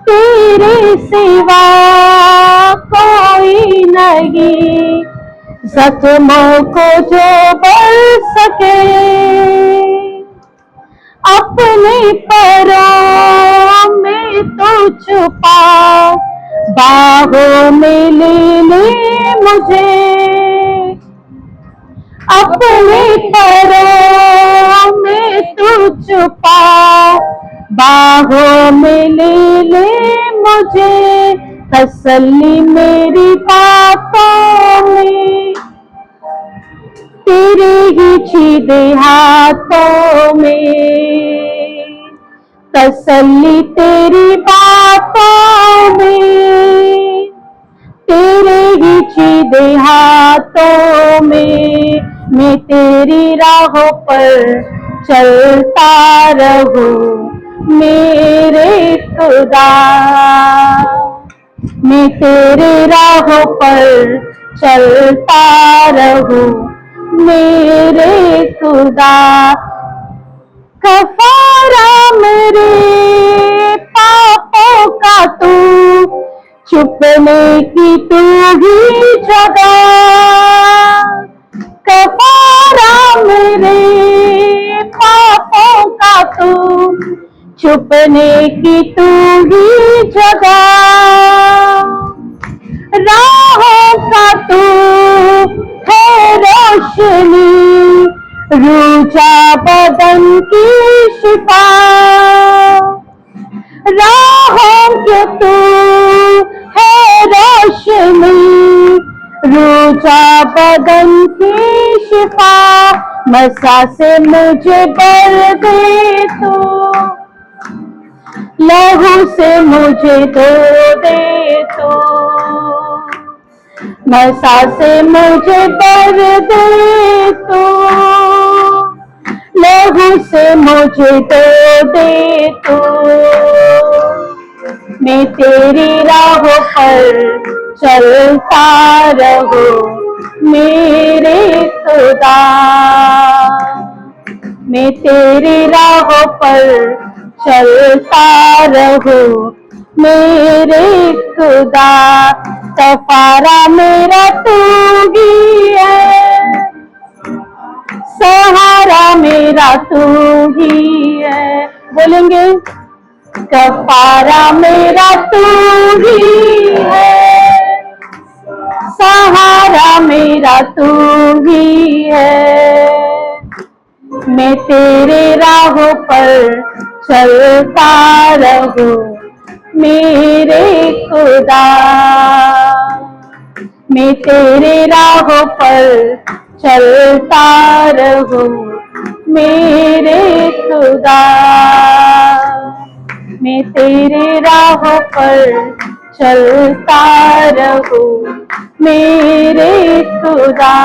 तेरे सिवा कोई नहीं जख्मों को जो बच सके। अपने पैरों में तो छुपा, बाहों में ले ले मुझे। अपने पैरों में तो छुपा, बाहों में ले ले मुझे। तसल्ली मेरी बातों में, तेरे ही छीदे हाथों में। तसल्ली तेरी बातों में, तेरे ही छीदे हाथों में। मैं तेरी राहों पर चलता रहूं मेरे खुदा। मैं तेरे राहों पर चलता रहूं मेरे खुदा। कफारा मेरे पापों का तू, छुपने की तू ही जगह। कफारा मेरे पापों का तू, छुपने की तू ही जगह। राहों का तू है रोशनी, रूजा बदन की शिफा। राहों के तू है रोशनी, रूजा बदन की शिफा। मसा से मुझे भर दे तू, लहू से मुझे धो दे तू। मसा से मुझे भर दे तू, लहू से मुझे धो दे तू। मैं तेरी राहों पर चलता रहूं मेरे खुदा। मैं तेरी राहों पर चलता रहूं मेरे खुदा। कफारा मेरा तू ही है, सहारा मेरा तू ही है। बोलेंगे कफारा मेरा तू ही है, सहारा मेरा तू ही है। मैं तेरे राहों पर चलता रहूं मेरे खुदा। मैं तेरे राहों पर चलता रहूं मेरे खुदा। मैं तेरे राहों पर चलता रहूं मेरे खुदा।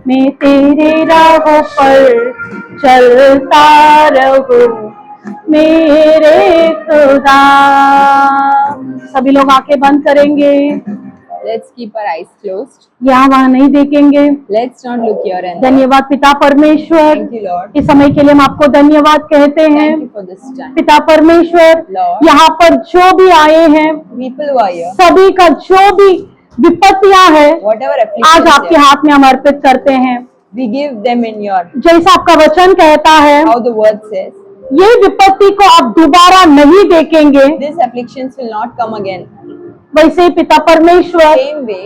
मैं तेरे राहों पर चलता रहूं मेरे खुदा। सभी लोग आंखें बंद करेंगे, Let's keep our eyes closed. यहाँ वहाँ नहीं देखेंगे। Let's not look here and there. धन्यवाद पिता परमेश्वर, Thank you, Lord. इस समय के लिए हम आपको धन्यवाद कहते हैं। Thank you for this time. पिता परमेश्वर, Lord. यहाँ पर जो भी आए हैं, People who are here, सभी का जो भी विपत्तियां है, whatever आज afflictions आपके there, हाथ में हम अर्पित करते हैं। we give them in your, जैसा आपका वचन कहता है, how the word says, ये विपत्ति को आप दोबारा नहीं देखेंगे। these afflictions will not come again. वैसे ही पिता परमेश्वर, Same way,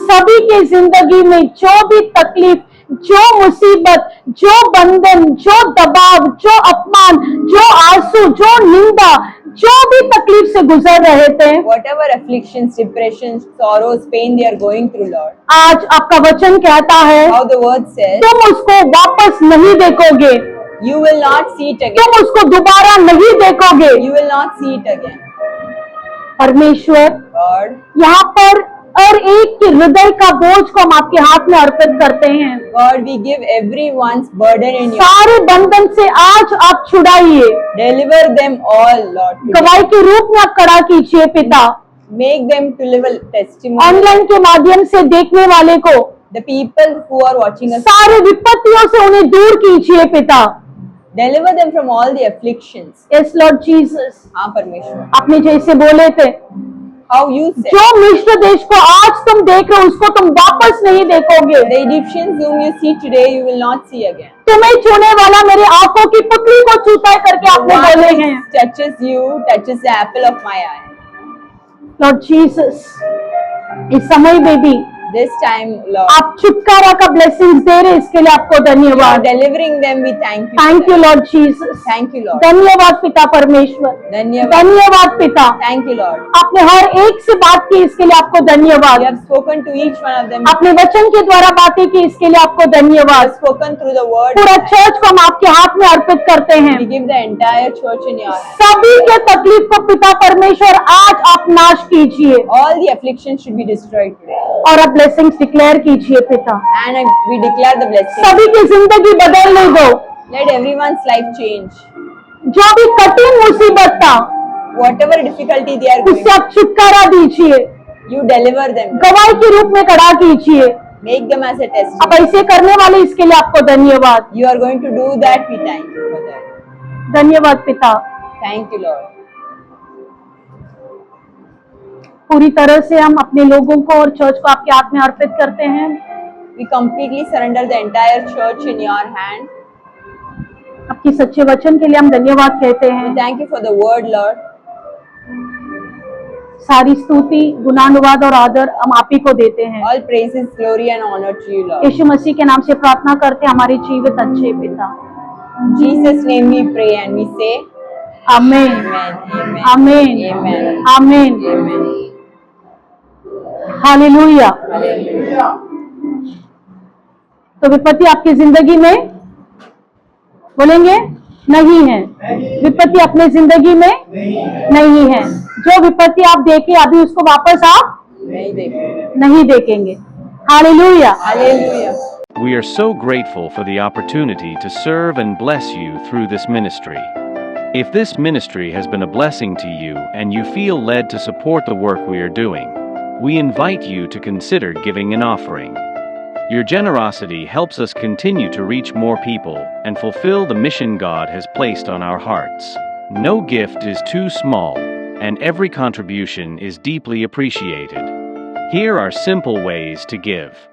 सभी के जिंदगी में जो भी तकलीफ, जो मुसीबत, जो बंधन, जो दबाव, जो अपमान, जो आंसू, जो निंदा, जो भी तकलीफ से गुजर रहे थे, whatever afflictions, depressions, sorrows, pain they are going through, Lord, आज आपका वचन कहता है, how the word says, तुम उसको वापस नहीं देखोगे, you will not see it again. तुम उसको दोबारा नहीं देखोगे। You will not see it again. परमेश्वर, God, यहाँ पर हर एक के हृदय का बोझ को हम आपके हाथ में अर्पित करते हैं। God, we give everyone's burden in your, सारे बंधन से आज आप छुड़ाइए, deliver them all, Lord. today. गवाही के रूप में आप खड़ा कीजिए पिता। Make them to live a testimony. Online के माध्यम से देखने वाले को The people who are watching us, सारे विपत्तियों से उन्हें दूर कीजिए पिता। deliver them from all the afflictions. Yes Lord Jesus, हाँ परमेश्वर, आपने जैसे बोले थे, how you said, जो मिस्र देश को आज तुम देख रहे हो उसको तुम वापस नहीं देखोगे। the Egyptians whom you see today, you will not see again. तुम्हें छूने वाला मेरे आंखों की पुतली को छूता है करके आपने One बोले who हैं। touches you, touches the apple of my eye. Lord Jesus, इस समय में भी This time, Lord, आप छुटकारा का ब्लेसिंग्स दे रहे, इसके लिए आपको you are धन्यवाद। delivering them. We thank you. Thank you Lord Jesus, Thank you, Lord. धन्यवाद पिता परमेश्वर, धन्यवाद. धन्यवाद पिता। Thank you, Lord. आपने हर एक से बात की, इसके लिए आपको You धन्यवाद। have spoken to each one of them. आपने वचन के द्वारा बातें की, इसके लिए आपको You have धन्यवाद। spoken through the word. पूरा चर्च को हम आपके हाथ में अर्पित करते हैं। We give the entire church in your hands. सभी के तकलीफ को पिता परमेश्वर आज आप नाश कीजिए All the afflictions should be destroyed today. और आप ब्लेसिंग्स डिक्लेयर कीजिए पिता। And we declare the blessing. सभी की जिंदगी बदलने दो। Let everyone's life change. जो भी कठिन मुसीबत था, Whatever difficulty they are going, उससे आप छुटकारा दीजिए, you deliver them. गवाही के रूप में खड़ा कीजिए। Make them as a आप testimony. ऐसे करने वाले, इसके लिए आपको धन्यवाद। You are going to do that. We thank you for that. धन्यवाद पिता। Thank you, Lord. पूरी तरह से हम अपने लोगों को और चर्च को आपके हाथ में अर्पित करते हैं। We completely surrender the entire church in your hand. आपकी सच्चे वचन के लिए हम धन्यवाद कहते We हैं। thank you for the word, Lord. सारी स्तुति, गुणानुवाद और आदर हम आप ही को देते हैं। All praises, glory and honor to you, Lord. यीशु मसीह के नाम से प्रार्थना करते हैं हमारे जीवित अच्छे पिता। In Jesus' name we pray and we say, आमीन, Amen, Amen, आमीन, Amen, आमीन, Amen. हालेलुया। तो विपत्ति आपकी जिंदगी में बोलेंगे नहीं है, विपत्ति अपने जिंदगी में नहीं है। जो विपत्ति आप देखे अभी उसको वापस आप नहीं देखेंगे। नहीं देखेंगे। Hallelujah. Hallelujah. We are so grateful for the opportunity to serve and bless you through this ministry. If this ministry has been a blessing to you and you feel led to support the work we are doing, we invite you to consider giving an offering. Your generosity helps us continue to reach more people and fulfill the mission God has placed on our hearts. No gift is too small, and every contribution is deeply appreciated. Here are simple ways to give.